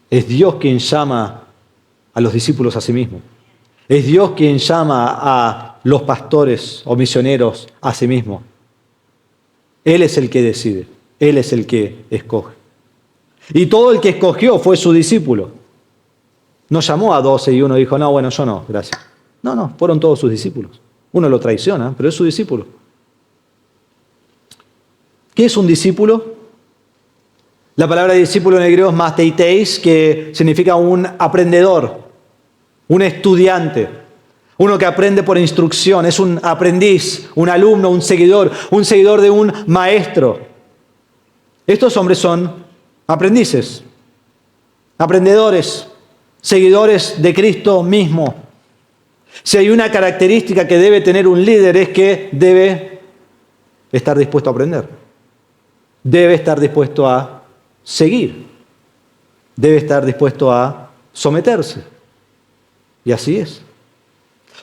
Es Dios quien llama a los discípulos a sí mismo. Es Dios quien llama a los pastores o misioneros a sí mismo. Él es el que decide, Él es el que escoge. Y todo el que escogió fue su discípulo. No llamó a 12 y uno dijo, no, bueno, yo no, gracias. No, fueron todos sus discípulos. Uno lo traiciona, pero es su discípulo. ¿Qué es un discípulo? La palabra discípulo en el griego es masteiteis, que significa un aprendedor, un estudiante, uno que aprende por instrucción, es un aprendiz, un alumno, un seguidor de un maestro. Estos hombres son aprendices, aprendedores, seguidores de Cristo mismo. Si hay una característica que debe tener un líder es que debe estar dispuesto a aprender, debe estar dispuesto a seguir, debe estar dispuesto a someterse. Y así es.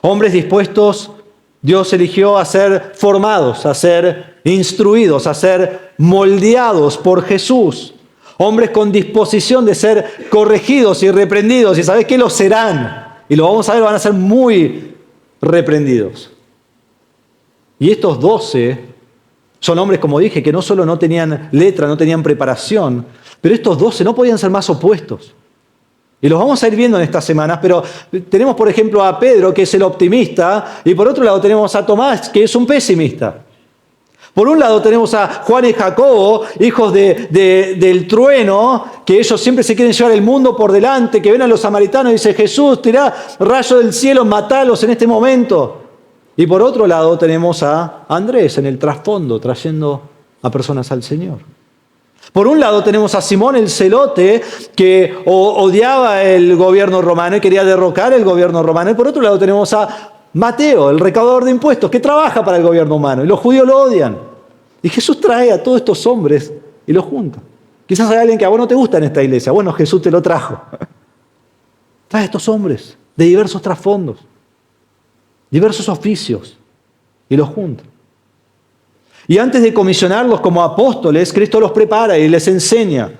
Hombres dispuestos, Dios eligió a ser formados, a ser instruidos, a ser moldeados por Jesús. Hombres con disposición de ser corregidos y reprendidos. Y ¿sabés qué? Lo serán. Y lo vamos a ver, van a ser muy reprendidos. Y estos 12 son hombres, como dije, que no solo no tenían letra, no tenían preparación, pero estos 12 no podían ser más opuestos. Y los vamos a ir viendo en estas semanas, pero tenemos, por ejemplo, a Pedro, que es el optimista, y por otro lado tenemos a Tomás, que es un pesimista. Por un lado tenemos a Juan y Jacobo, hijos del trueno, que ellos siempre se quieren llevar el mundo por delante, que ven a los samaritanos y dicen, Jesús, tirá rayo del cielo, matalos en este momento. Y por otro lado tenemos a Andrés en el trasfondo, trayendo a personas al Señor. Por un lado tenemos a Simón el celote, que odiaba el gobierno romano y quería derrocar el gobierno romano. Y por otro lado tenemos a Mateo, el recaudador de impuestos, que trabaja para el gobierno humano. Y los judíos lo odian. Y Jesús trae a todos estos hombres y los junta. Quizás hay alguien que a vos no te gusta en esta iglesia. Bueno, Jesús te lo trajo. Trae a estos hombres de diversos trasfondos, diversos oficios, y los junta. Y antes de comisionarlos como apóstoles, Cristo los prepara y les enseña.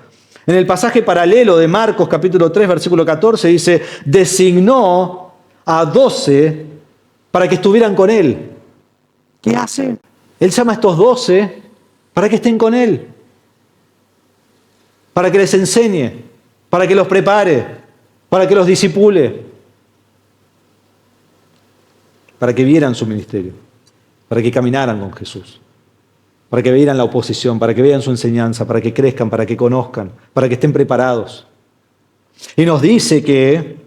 En el pasaje paralelo de Marcos capítulo 3, versículo 14, dice, designó a 12 para que estuvieran con Él. ¿Qué hace? Él llama a estos 12 para que estén con Él, para que les enseñe, para que los prepare, para que los discipule, para que vieran su ministerio, para que caminaran con Jesús, para que vean la oposición, para que vean su enseñanza, para que crezcan, para que conozcan, para que estén preparados. Y nos dice que,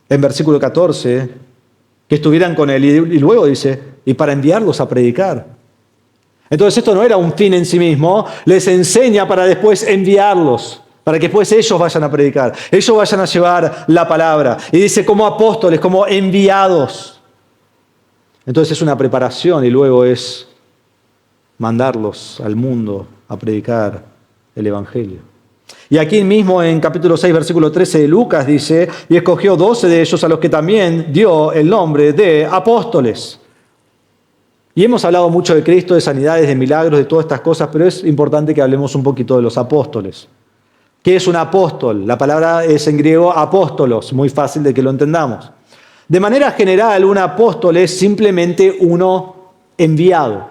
en versículo 14, que estuvieran con Él, y luego dice, y para enviarlos a predicar. Entonces esto no era un fin en sí mismo, les enseña para después enviarlos, para que después ellos vayan a predicar, ellos vayan a llevar la palabra. Y dice como apóstoles, como enviados. Entonces es una preparación y luego es mandarlos al mundo a predicar el Evangelio. Y aquí mismo en capítulo 6, versículo 13 de Lucas dice, y escogió 12 de ellos a los que también dio el nombre de apóstoles. Y hemos hablado mucho de Cristo, de sanidades, de milagros, de todas estas cosas, pero es importante que hablemos un poquito de los apóstoles. ¿Qué es un apóstol? La palabra es en griego apóstolos, muy fácil de que lo entendamos. De manera general, un apóstol es simplemente uno enviado.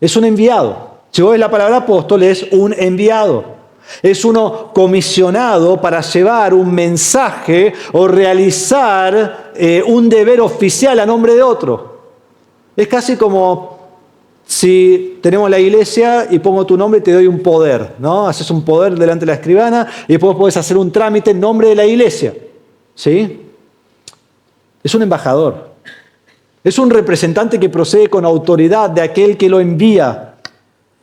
Es un enviado. Si vos ves la palabra apóstol, es un enviado. Es uno comisionado para llevar un mensaje o realizar un deber oficial a nombre de otro. Es casi como si tenemos la iglesia y pongo tu nombre y te doy un poder, ¿no? Haces un poder delante de la escribana y después podés hacer un trámite en nombre de la iglesia. ¿Sí? Es un embajador. Es un representante que procede con autoridad de aquel que lo envía.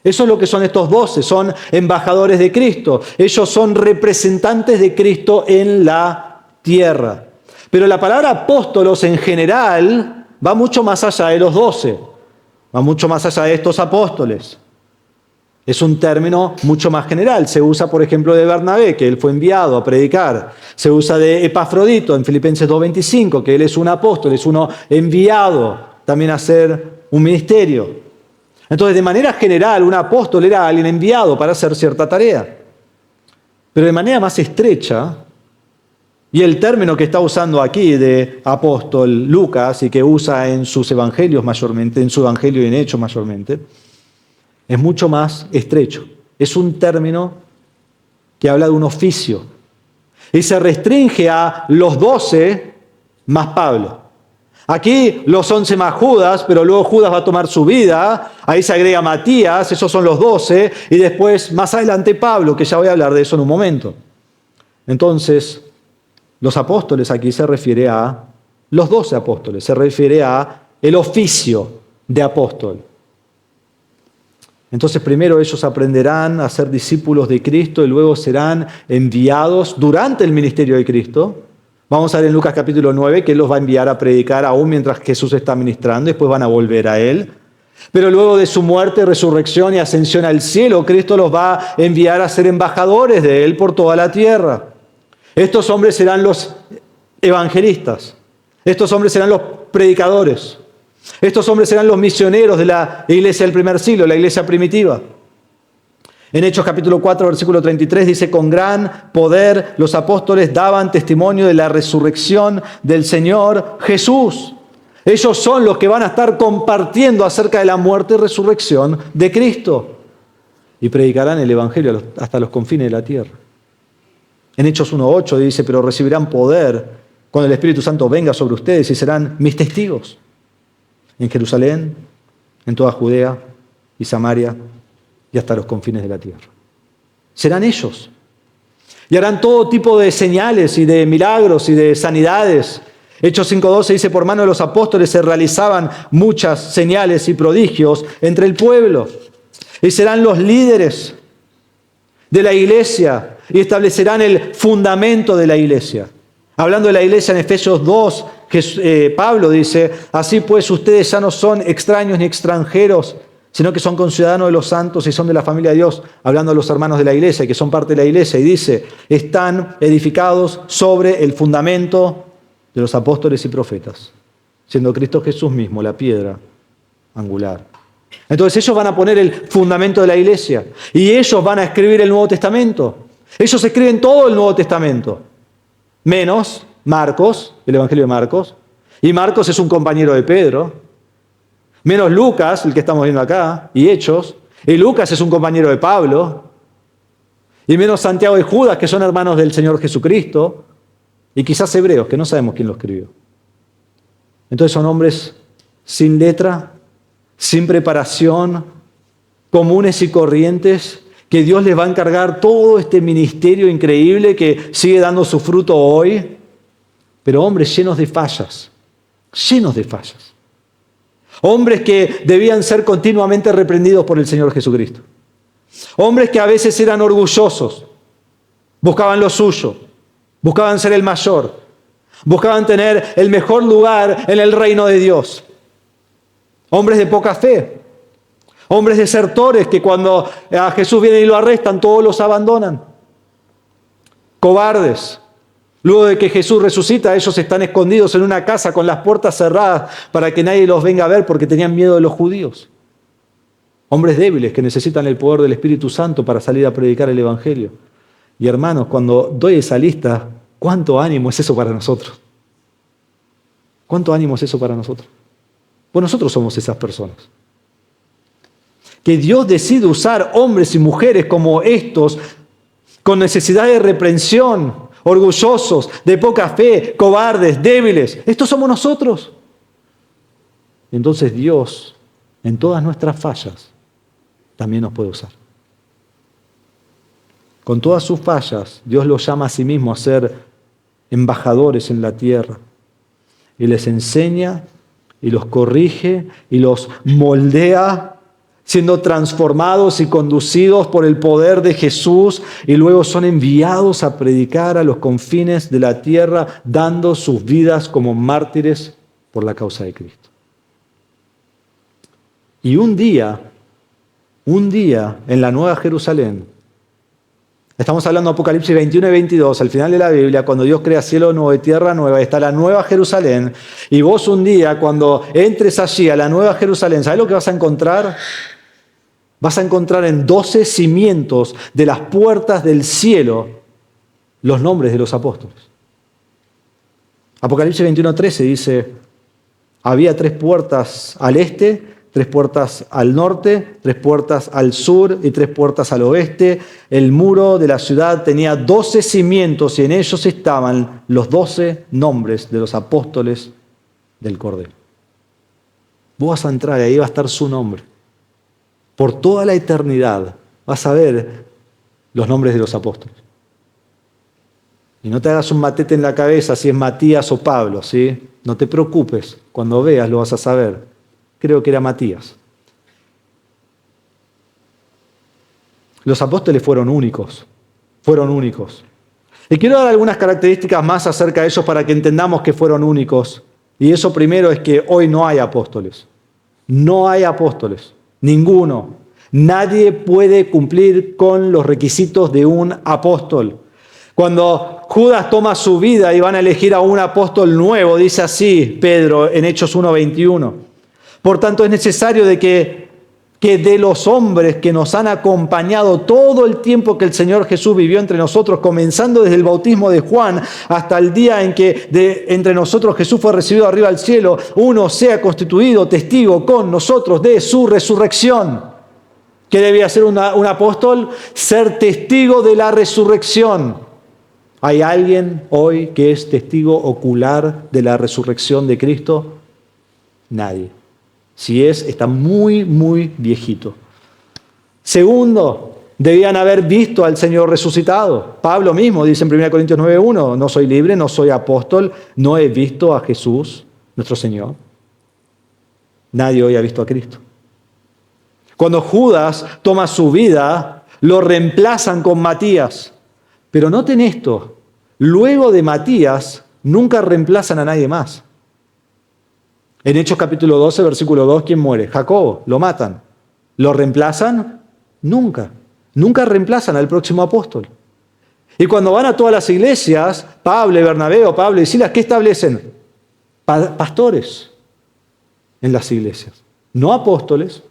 Eso es lo que son estos 12, son embajadores de Cristo. Ellos son representantes de Cristo en la tierra. Pero la palabra apóstolos en general va mucho más allá de los 12, va mucho más allá de estos apóstoles. Es un término mucho más general. Se usa, por ejemplo, de Bernabé, que él fue enviado a predicar. Se usa de Epafrodito en Filipenses 2:25, que él es un apóstol, es uno enviado también a hacer un ministerio. Entonces, de manera general, un apóstol era alguien enviado para hacer cierta tarea. Pero de manera más estrecha, Y el término que está usando aquí de apóstol Lucas y que usa en sus evangelios mayormente, en su evangelio y en Hechos mayormente, es mucho más estrecho. Es un término que habla de un oficio y se restringe a los 12 más Pablo. Aquí los 11 más Judas, pero luego Judas va a tomar su vida, ahí se agrega Matías, esos son los 12, y después más adelante Pablo, que ya voy a hablar de eso en un momento. Entonces, los apóstoles aquí se refiere a los 12 apóstoles, se refiere a el oficio de apóstol. Entonces primero ellos aprenderán a ser discípulos de Cristo y luego serán enviados durante el ministerio de Cristo. Vamos a ver en Lucas capítulo 9 que Él los va a enviar a predicar aún mientras Jesús está ministrando y después van a volver a Él. Pero luego de su muerte, resurrección y ascensión al cielo, Cristo los va a enviar a ser embajadores de Él por toda la tierra. Estos hombres serán los evangelistas. Estos hombres serán los predicadores. Estos hombres serán los misioneros de la iglesia del primer siglo, la iglesia primitiva. En Hechos capítulo 4, versículo 33 dice: con gran poder los apóstoles daban testimonio de la resurrección del Señor Jesús. Ellos son los que van a estar compartiendo acerca de la muerte y resurrección de Cristo. Y predicarán el evangelio hasta los confines de la tierra. En Hechos 1:8 dice: pero recibirán poder cuando el Espíritu Santo venga sobre ustedes y serán mis testigos en Jerusalén, en toda Judea y Samaria y hasta los confines de la tierra. Serán ellos. Y harán todo tipo de señales y de milagros y de sanidades. Hechos 5:12 dice: por mano de los apóstoles se realizaban muchas señales y prodigios entre el pueblo. Y serán los líderes de la iglesia y establecerán el fundamento de la iglesia. Hablando de la iglesia en Efesios 2, Pablo dice: así pues ustedes ya no son extraños ni extranjeros, sino que son conciudadanos de los santos y son de la familia de Dios, hablando de los hermanos de la iglesia, que son parte de la iglesia, y dice: están edificados sobre el fundamento de los apóstoles y profetas, siendo Cristo Jesús mismo la piedra angular. Entonces ellos van a poner el fundamento de la iglesia, y ellos van a escribir el Nuevo Testamento. Ellos escriben todo el Nuevo Testamento, menos Marcos, el Evangelio de Marcos, y Marcos es un compañero de Pedro, menos Lucas, el que estamos viendo acá, y Hechos, y Lucas es un compañero de Pablo, y menos Santiago y Judas, que son hermanos del Señor Jesucristo, y quizás Hebreos, que no sabemos quién lo escribió. Entonces son hombres sin letra, sin preparación, comunes y corrientes, que Dios les va a encargar todo este ministerio increíble que sigue dando su fruto hoy, pero hombres llenos de fallas, llenos de fallas. Hombres que debían ser continuamente reprendidos por el Señor Jesucristo. Hombres que a veces eran orgullosos, buscaban lo suyo, buscaban ser el mayor, buscaban tener el mejor lugar en el reino de Dios. Hombres de poca fe, hombres desertores que cuando a Jesús viene y lo arrestan, todos los abandonan. Cobardes. Luego de que Jesús resucita, ellos están escondidos en una casa con las puertas cerradas para que nadie los venga a ver porque tenían miedo de los judíos. Hombres débiles que necesitan el poder del Espíritu Santo para salir a predicar el Evangelio. Y hermanos, cuando doy esa lista, ¿cuánto ánimo es eso para nosotros? ¿Cuánto ánimo es eso para nosotros? Pues nosotros somos esas personas. Que Dios decide usar hombres y mujeres como estos, con necesidad de reprensión, orgullosos, de poca fe, cobardes, débiles. Estos somos nosotros. Entonces Dios, en todas nuestras fallas, también nos puede usar. Con todas sus fallas, Dios los llama a sí mismo a ser embajadores en la tierra. Y les enseña, y los corrige, y los moldea, siendo transformados y conducidos por el poder de Jesús, y luego son enviados a predicar a los confines de la tierra, dando sus vidas como mártires por la causa de Cristo. Y un día, en la Nueva Jerusalén, estamos hablando de Apocalipsis 21 y 22, al final de la Biblia, cuando Dios crea cielo nuevo y tierra nueva, está la Nueva Jerusalén, y vos un día, cuando entres allí a la Nueva Jerusalén, ¿sabés lo que vas a encontrar? Vas a encontrar en 12 cimientos de las puertas del cielo los nombres de los apóstoles. Apocalipsis 21:13 dice, había 3 puertas al este, 3 puertas al norte, 3 puertas al sur y 3 puertas al oeste. El muro de la ciudad tenía 12 cimientos y en ellos estaban los 12 nombres de los apóstoles del Cordero. Vos vas a entrar y ahí va a estar su nombre. Por toda la eternidad vas a ver los nombres de los apóstoles. Y no te hagas un matete en la cabeza si es Matías o Pablo, ¿sí? No te preocupes, cuando veas lo vas a saber. Creo que era Matías. Los apóstoles fueron únicos. Y quiero dar algunas características más acerca de ellos para que entendamos que fueron únicos. Y eso primero es que hoy no hay apóstoles. No hay apóstoles. Ninguno. Nadie puede cumplir con los requisitos de un apóstol. Cuando Judas toma su vida y van a elegir a un apóstol nuevo, dice así Pedro en Hechos 1:21. Por tanto, es necesario de que de los hombres que nos han acompañado todo el tiempo que el Señor Jesús vivió entre nosotros, comenzando desde el bautismo de Juan hasta el día en que entre nosotros Jesús fue recibido arriba al cielo, uno sea constituido testigo con nosotros de su resurrección. ¿Qué debía ser un apóstol? Ser testigo de la resurrección. ¿Hay alguien hoy que es testigo ocular de la resurrección de Cristo? Nadie. Si está muy, muy viejito. Segundo, debían haber visto al Señor resucitado. Pablo mismo dice en 1 Corintios 9:1, no soy libre, no soy apóstol, no he visto a Jesús, nuestro Señor. Nadie hoy ha visto a Cristo. Cuando Judas toma su vida, lo reemplazan con Matías. Pero noten esto, luego de Matías, nunca reemplazan a nadie más. En Hechos capítulo 12, versículo 2, ¿quién muere? Jacobo, lo matan. ¿Lo reemplazan? Nunca. Nunca reemplazan al próximo apóstol. Y cuando van a todas las iglesias, Pablo y Bernabé o Pablo y Silas, ¿qué establecen? Pastores en las iglesias. No apóstoles,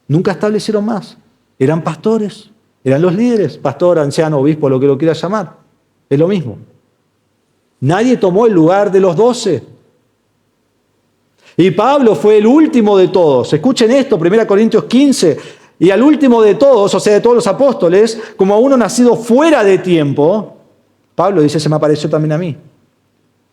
nunca establecieron más. Eran pastores, eran los líderes, pastor, anciano, obispo, lo que lo quiera llamar. Es lo mismo. Nadie tomó el lugar de los 12. Y Pablo fue el último de todos. Escuchen esto, 1 Corintios 15. Y al último de todos, o sea, de todos los apóstoles, como a uno nacido fuera de tiempo, Pablo dice, se me apareció también a mí.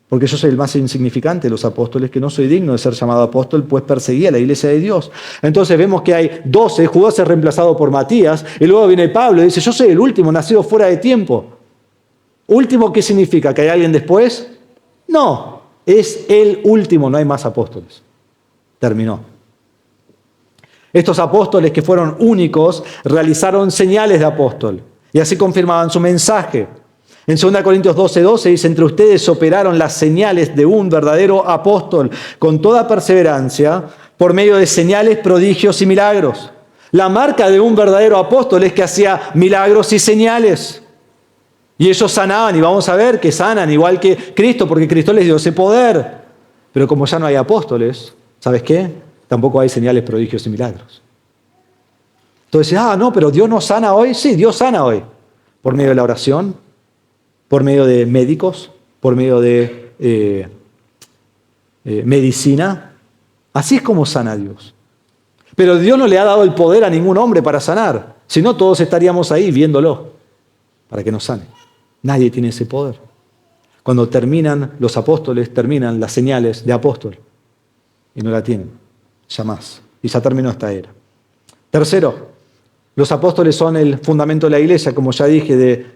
Porque yo soy el más insignificante de los apóstoles, que no soy digno de ser llamado apóstol, pues perseguía a la iglesia de Dios. Entonces vemos que hay 12, Judas es reemplazado por Matías, y luego viene Pablo y dice, yo soy el último, nacido fuera de tiempo. ¿Último qué significa? ¿Que hay alguien después? No. Es el último, no hay más apóstoles. Terminó. Estos apóstoles que fueron únicos realizaron señales de apóstol y así confirmaban su mensaje. En 2 Corintios 12:12 dice, entre ustedes operaron las señales de un verdadero apóstol con toda perseverancia por medio de señales, prodigios y milagros. La marca de un verdadero apóstol es que hacía milagros y señales. Y ellos sanaban, y vamos a ver que sanan igual que Cristo, porque Cristo les dio ese poder. Pero como ya no hay apóstoles, ¿sabes qué? Tampoco hay señales, prodigios y milagros. Entonces, no, pero Dios no sana hoy. Sí, Dios sana hoy. Por medio de la oración, por medio de médicos, por medio de medicina. Así es como sana Dios. Pero Dios no le ha dado el poder a ningún hombre para sanar. Si no, todos estaríamos ahí viéndolo para que nos sane. Nadie tiene ese poder. Cuando terminan los apóstoles, terminan las señales de apóstol. Y no la tienen, ya más. Y ya terminó esta era. Tercero, los apóstoles son el fundamento de la iglesia, como ya dije de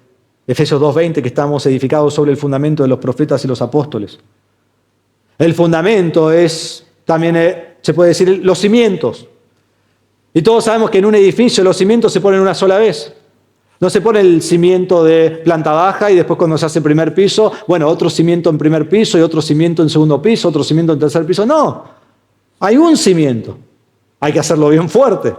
Efesios 2:20, que estamos edificados sobre el fundamento de los profetas y los apóstoles. El fundamento es también, se puede decir, los cimientos. Y todos sabemos que en un edificio los cimientos se ponen una sola vez. No se pone el cimiento de planta baja y después cuando se hace primer piso, otro cimiento en primer piso y otro cimiento en segundo piso, otro cimiento en tercer piso. No, hay un cimiento. Hay que hacerlo bien fuerte.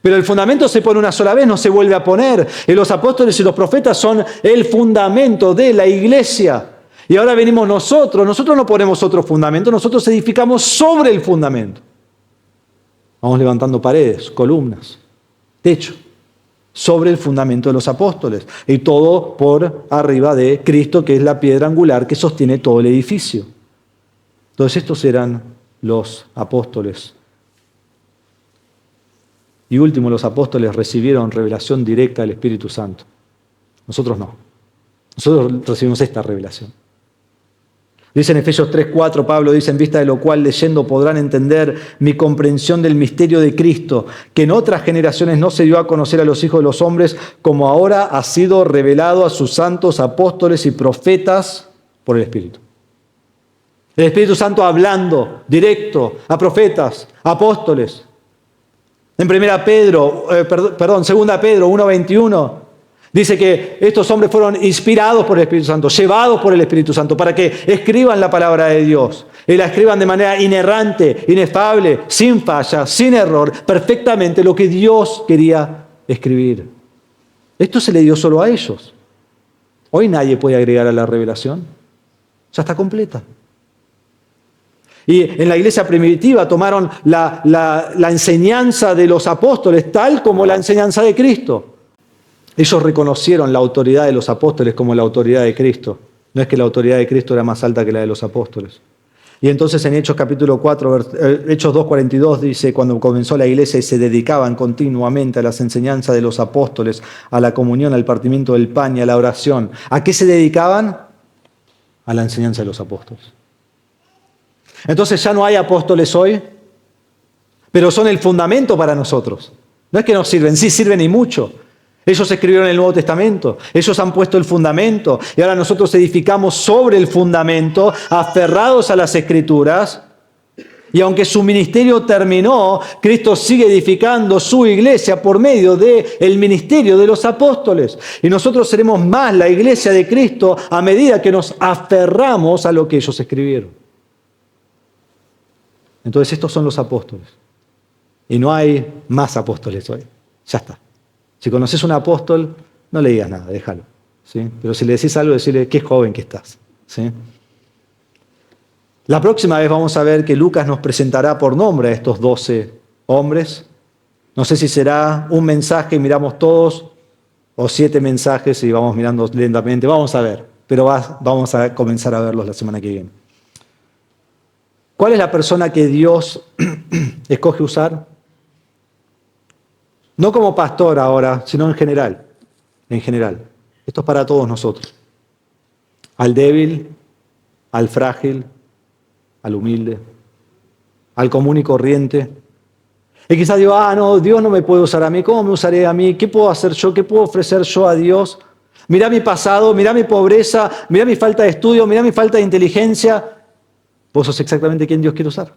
Pero el fundamento se pone una sola vez, no se vuelve a poner. Y los apóstoles y los profetas son el fundamento de la iglesia. Y ahora venimos nosotros no ponemos otro fundamento, nosotros edificamos sobre el fundamento. Vamos levantando paredes, columnas, techo. sobre el fundamento de los apóstoles. Y todo por arriba de Cristo, que es la piedra angular que sostiene todo el edificio. Entonces estos eran los apóstoles. Y último, los apóstoles recibieron revelación directa del Espíritu Santo. Nosotros no. Nosotros recibimos esta revelación. Dice en Efesios 3:4, Pablo dice: en vista de lo cual leyendo podrán entender mi comprensión del misterio de Cristo, que en otras generaciones no se dio a conocer a los hijos de los hombres, como ahora ha sido revelado a sus santos apóstoles y profetas por el Espíritu. El Espíritu Santo hablando directo a profetas, apóstoles. En 2 Pedro 1:21 dice que estos hombres fueron inspirados por el Espíritu Santo, llevados por el Espíritu Santo, para que escriban la palabra de Dios. Y la escriban de manera inerrante, inefable, sin falla, sin error, perfectamente lo que Dios quería escribir. Esto se le dio solo a ellos. Hoy nadie puede agregar a la revelación. Ya está completa. Y en la iglesia primitiva tomaron la enseñanza de los apóstoles tal como la enseñanza de Cristo. Ellos reconocieron la autoridad de los apóstoles como la autoridad de Cristo. No es que la autoridad de Cristo era más alta que la de los apóstoles. Y entonces en Hechos capítulo 4, Hechos 2:42 dice, cuando comenzó la iglesia y se dedicaban continuamente a las enseñanzas de los apóstoles, a la comunión, al partimiento del pan y a la oración. ¿A qué se dedicaban? A la enseñanza de los apóstoles. Entonces ya no hay apóstoles hoy, pero son el fundamento para nosotros. No es que nos sirven, sí sirven y mucho. Ellos escribieron el Nuevo Testamento, ellos han puesto el fundamento y ahora nosotros edificamos sobre el fundamento, aferrados a las Escrituras. Y aunque su ministerio terminó, Cristo sigue edificando su iglesia por medio del ministerio de los apóstoles. Y nosotros seremos más la iglesia de Cristo a medida que nos aferramos a lo que ellos escribieron. Entonces estos son los apóstoles. Y no hay más apóstoles hoy. Ya está. Si conoces un apóstol, no le digas nada, déjalo. ¿Sí? Pero si le decís algo, decirle qué joven que estás. ¿Sí? La próxima vez vamos a ver que Lucas nos presentará por nombre a estos 12 hombres. No sé si será un mensaje y miramos todos, o 7 mensajes y vamos mirando lentamente. Vamos a ver, pero vamos a comenzar a verlos la semana que viene. ¿Cuál es la persona que Dios escoge usar? No como pastor ahora, sino en general. En general. Esto es para todos nosotros. Al débil, al frágil, al humilde, al común y corriente. Y quizás digo, no, Dios no me puede usar a mí. ¿Cómo me usaré a mí? ¿Qué puedo hacer yo? ¿Qué puedo ofrecer yo a Dios? Mirá mi pasado, mirá mi pobreza, mirá mi falta de estudio, mirá mi falta de inteligencia. Vos sos exactamente quien Dios quiere usar.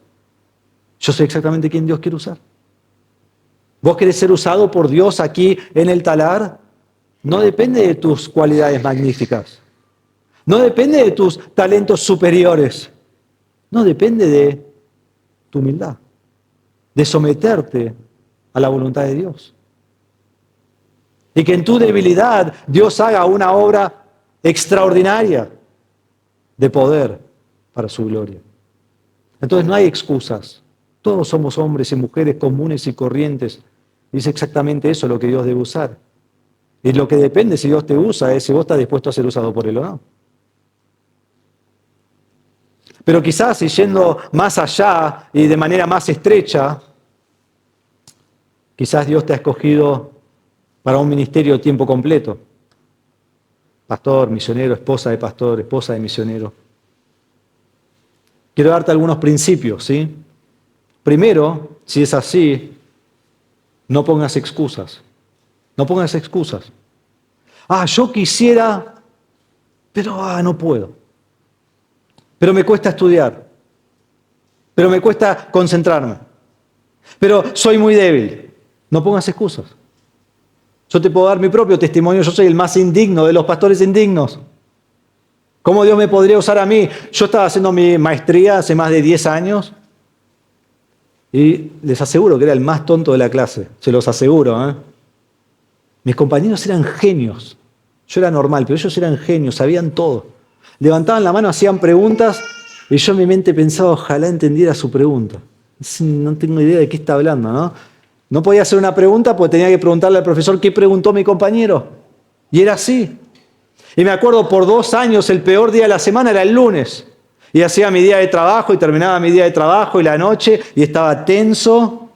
Yo soy exactamente quien Dios quiere usar. ¿Vos querés ser usado por Dios aquí en el talar? No depende de tus cualidades magníficas. No depende de tus talentos superiores. No depende de tu humildad. De someterte a la voluntad de Dios. Y que en tu debilidad Dios haga una obra extraordinaria de poder para su gloria. Entonces no hay excusas. Todos somos hombres y mujeres comunes y corrientes. Dice exactamente eso lo que Dios debe usar. Y lo que depende si Dios te usa es si vos estás dispuesto a ser usado por Él o no. Pero quizás, y yendo más allá y de manera más estrecha, quizás Dios te ha escogido para un ministerio a tiempo completo. Pastor, misionero, esposa de pastor, esposa de misionero. Quiero darte algunos principios, ¿sí? Primero, si es así, no pongas excusas. No pongas excusas. Yo quisiera, pero no puedo. Pero me cuesta estudiar. Pero me cuesta concentrarme. Pero soy muy débil. No pongas excusas. Yo te puedo dar mi propio testimonio. Yo soy el más indigno de los pastores indignos. ¿Cómo Dios me podría usar a mí? Yo estaba haciendo mi maestría hace más de 10 años y les aseguro que era el más tonto de la clase. Se los aseguro. Mis compañeros eran genios. Yo era normal, pero ellos eran genios, sabían todo. Levantaban la mano, hacían preguntas y yo en mi mente pensaba, ojalá entendiera su pregunta. No tengo idea de qué está hablando, ¿no? No podía hacer una pregunta porque tenía que preguntarle al profesor qué preguntó mi compañero. Y era así. Y me acuerdo, por 2 años, el peor día de la semana era el lunes. Y hacía mi día de trabajo y terminaba mi día de trabajo y la noche y estaba tenso,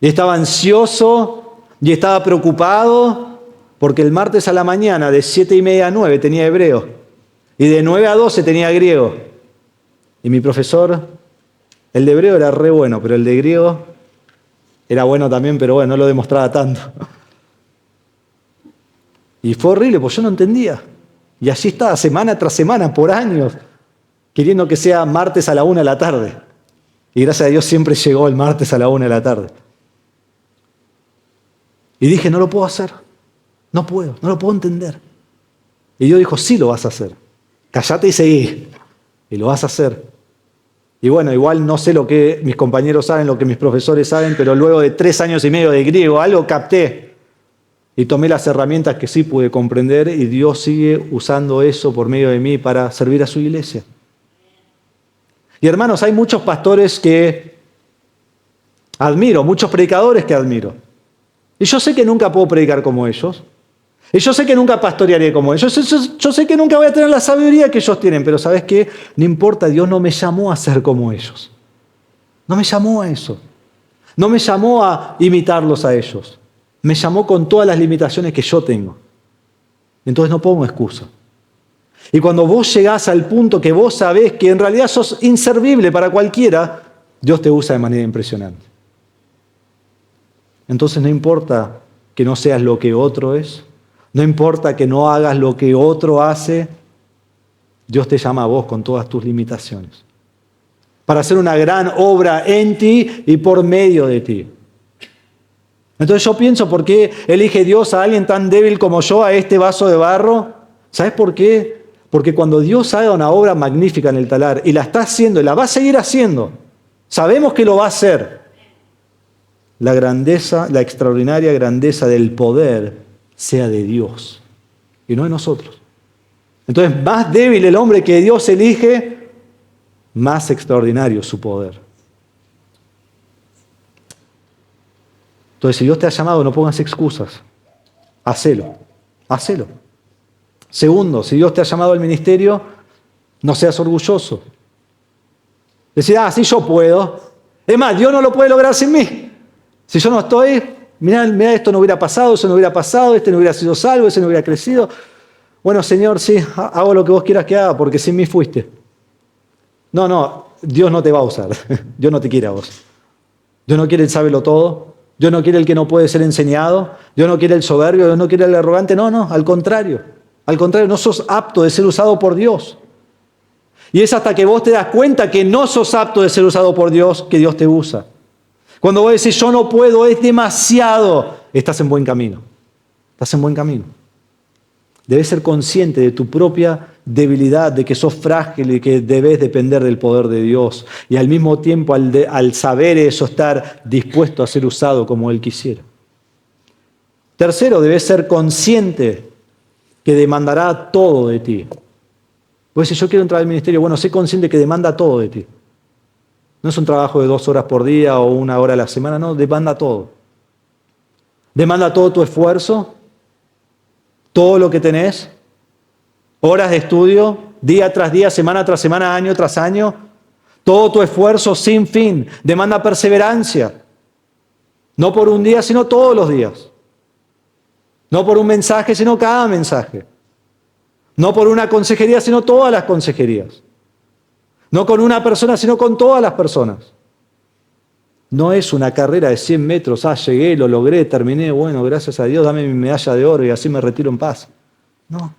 y estaba ansioso, y estaba preocupado, porque el martes a la mañana de 7:30 a 9 tenía hebreo y de 9 a 12 tenía griego. Y mi profesor, el de hebreo era re bueno, pero el de griego era bueno también, pero bueno, no lo demostraba tanto. Y fue horrible, porque yo no entendía. Y así estaba semana tras semana, por años, queriendo que sea martes a la 1 de la tarde. Y gracias a Dios siempre llegó el martes a la 1 de la tarde. Y dije, no lo puedo hacer. No puedo, no lo puedo entender. Y Dios dijo, sí lo vas a hacer. Callate y seguí. Y lo vas a hacer. Y bueno, igual no sé lo que mis compañeros saben, lo que mis profesores saben, pero luego de 3 años y medio de griego, algo capté. Y tomé las herramientas que sí pude comprender y Dios sigue usando eso por medio de mí para servir a su iglesia. Y hermanos, hay muchos pastores que admiro, muchos predicadores que admiro. Y yo sé que nunca puedo predicar como ellos. Y yo sé que nunca pastorearé como ellos. Yo sé que nunca voy a tener la sabiduría que ellos tienen. Pero ¿sabes qué? No importa, Dios no me llamó a ser como ellos. No me llamó a eso. No me llamó a imitarlos a ellos. Me llamó con todas las limitaciones que yo tengo. Entonces no pongo excusa. Y cuando vos llegás al punto que vos sabés que en realidad sos inservible para cualquiera, Dios te usa de manera impresionante. Entonces no importa que no seas lo que otro es, no importa que no hagas lo que otro hace, Dios te llama a vos con todas tus limitaciones, para hacer una gran obra en ti y por medio de ti. Entonces yo pienso, ¿por qué elige Dios a alguien tan débil como yo, a este vaso de barro? ¿Sabes por qué? Porque cuando Dios haga una obra magnífica en el talar, y la está haciendo, y la va a seguir haciendo, sabemos que lo va a hacer, la grandeza, la extraordinaria grandeza del poder sea de Dios, y no de nosotros. Entonces, más débil el hombre que Dios elige, más extraordinario su poder. Entonces, si Dios te ha llamado, no pongas excusas. Hacelo. Hacelo. Segundo, si Dios te ha llamado al ministerio, no seas orgulloso. Decir, sí, yo puedo. Es más, Dios no lo puede lograr sin mí. Si yo no estoy, mirá, esto no hubiera pasado, eso no hubiera pasado, este no hubiera sido salvo, ese no hubiera crecido. Bueno, Señor, sí, hago lo que vos quieras que haga, porque sin mí fuiste. No, Dios no te va a usar. Dios no te quiere a vos. Dios no quiere el sábelo todo. Dios no quiere el que no puede ser enseñado. Dios no quiere el soberbio. Dios no quiere el arrogante. No, al contrario. Al contrario, no sos apto de ser usado por Dios. Y es hasta que vos te das cuenta que no sos apto de ser usado por Dios que Dios te usa. Cuando vos decís, yo no puedo, es demasiado, estás en buen camino. Estás en buen camino. Debes ser consciente de tu propia debilidad, de que sos frágil y que debes depender del poder de Dios. Y al mismo tiempo, al saber eso, estar dispuesto a ser usado como Él quisiera. Tercero, debes ser consciente que demandará todo de ti. Vos decís, yo quiero entrar al ministerio. Bueno, sé consciente que demanda todo de ti. No es un trabajo de 2 horas por día o 1 hora a la semana, no, demanda todo. Demanda todo tu esfuerzo, todo lo que tenés, horas de estudio, día tras día, semana tras semana, año tras año, todo tu esfuerzo sin fin, demanda perseverancia. No por un día, sino todos los días. No por un mensaje, sino cada mensaje. No por una consejería, sino todas las consejerías. No con una persona, sino con todas las personas. No es una carrera de 100 metros, llegué, lo logré, terminé, bueno, gracias a Dios, dame mi medalla de oro y así me retiro en paz. No.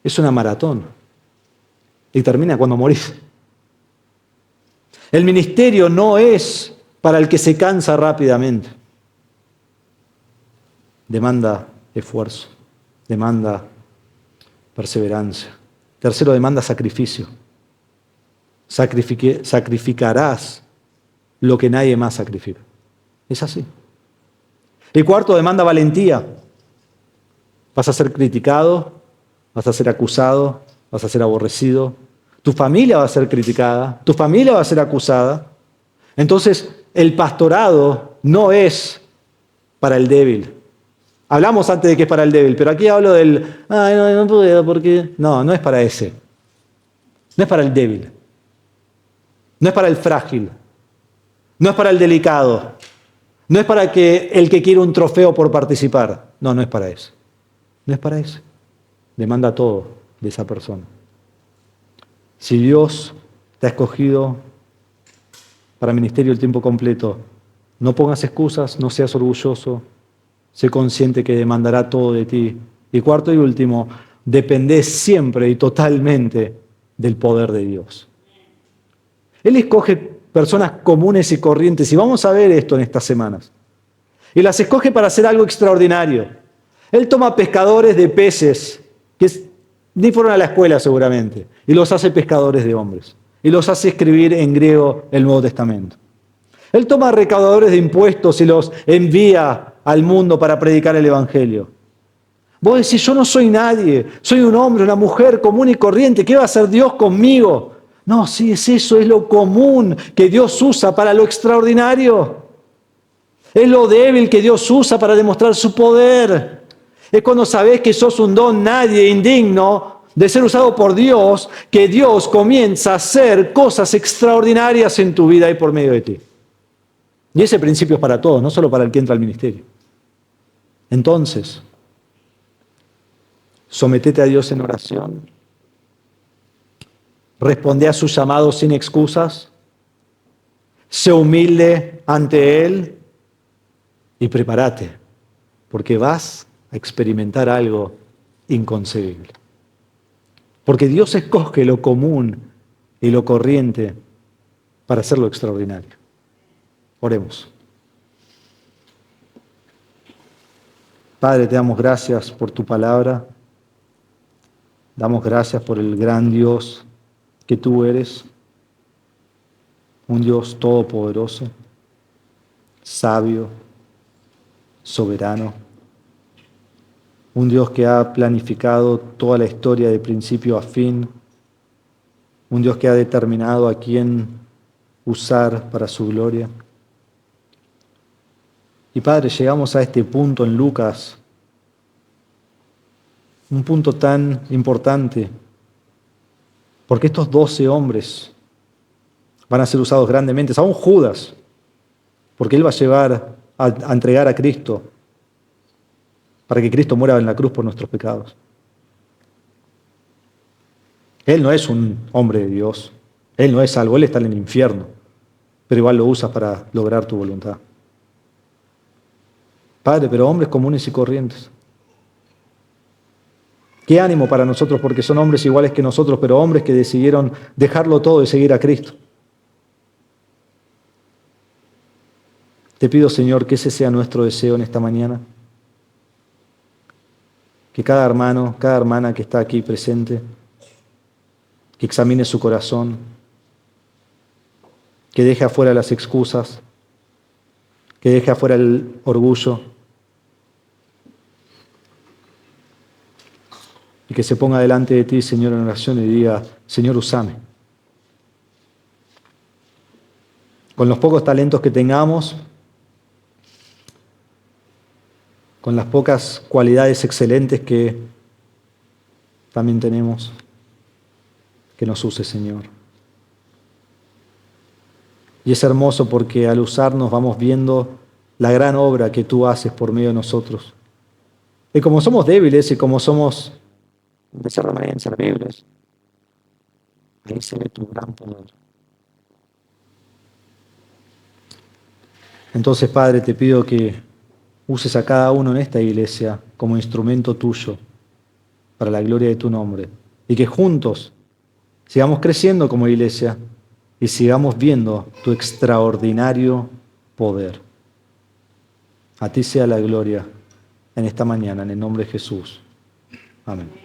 Es una maratón. Y termina cuando morís. El ministerio no es para el que se cansa rápidamente. Demanda esfuerzo, demanda perseverancia. Tercero, demanda sacrificio. Sacrificarás lo que nadie más sacrifica. Es así. Y cuarto, demanda valentía. Vas a ser criticado, vas a ser acusado, vas a ser aborrecido. Tu familia va a ser criticada, tu familia va a ser acusada. Entonces, el pastorado no es para el débil. Hablamos antes de que es para el débil, pero aquí hablo del, ay, no puedo porque... No es para ese. No es para el débil. No es para el frágil. No es para el delicado. No es para el que quiere un trofeo por participar. No es para eso. No es para eso. Demanda todo de esa persona. Si Dios te ha escogido para ministerio el tiempo completo, no pongas excusas, no seas orgulloso, sé consciente que demandará todo de ti. Y cuarto y último, dependés siempre y totalmente del poder de Dios. Él escoge personas comunes y corrientes, y vamos a ver esto en estas semanas. Y las escoge para hacer algo extraordinario. Él toma pescadores de peces, que ni fueron a la escuela seguramente, y los hace pescadores de hombres. Y los hace escribir en griego el Nuevo Testamento. Él toma recaudadores de impuestos y los envía al mundo para predicar el Evangelio. Vos decís, yo no soy nadie, soy un hombre, una mujer común y corriente, ¿qué va a hacer Dios conmigo? No, sí, es eso, es lo común que Dios usa para lo extraordinario. Es lo débil que Dios usa para demostrar su poder. Es cuando sabés que sos un don nadie, indigno de ser usado por Dios, que Dios comienza a hacer cosas extraordinarias en tu vida y por medio de ti. Y ese principio es para todos, no solo para el que entra al ministerio. Entonces, sometete a Dios en oración. Responde a su llamado sin excusas. Sé humilde ante Él. Y prepárate, porque vas a experimentar algo inconcebible. Porque Dios escoge lo común y lo corriente para hacer lo extraordinario. Oremos. Padre, te damos gracias por tu palabra. Damos gracias por el gran Dios que tú eres. Un Dios todopoderoso, sabio, soberano. Un Dios que ha planificado toda la historia de principio a fin. Un Dios que ha determinado a quién usar para su gloria. Y Padre, llegamos a este punto en Lucas, un punto tan importante, porque estos 12 hombres van a ser usados grandemente, aún Judas, porque él va a llevar a entregar a Cristo, para que Cristo muera en la cruz por nuestros pecados. Él no es un hombre de Dios, él no es algo, él está en el infierno, pero igual lo usas para lograr tu voluntad. Padre, pero hombres comunes y corrientes. Qué ánimo para nosotros, porque son hombres iguales que nosotros, pero hombres que decidieron dejarlo todo y seguir a Cristo. Te pido, Señor, que ese sea nuestro deseo en esta mañana. Que cada hermano, cada hermana que está aquí presente, que examine su corazón, que deje afuera las excusas, que deje afuera el orgullo, y que se ponga delante de ti, Señor, en oración y diga, Señor, úsame. Con los pocos talentos que tengamos, con las pocas cualidades excelentes que también tenemos, que nos use, Señor. Y es hermoso porque al usarnos vamos viendo la gran obra que tú haces por medio de nosotros. Y como somos débiles y como somos de cierta manera inservibles, ahí se ve tu gran poder. Entonces, Padre, te pido que uses a cada uno en esta iglesia como instrumento tuyo para la gloria de tu nombre y que juntos sigamos creciendo como iglesia y sigamos viendo tu extraordinario poder. A ti sea la gloria en esta mañana, en el nombre de Jesús. Amén.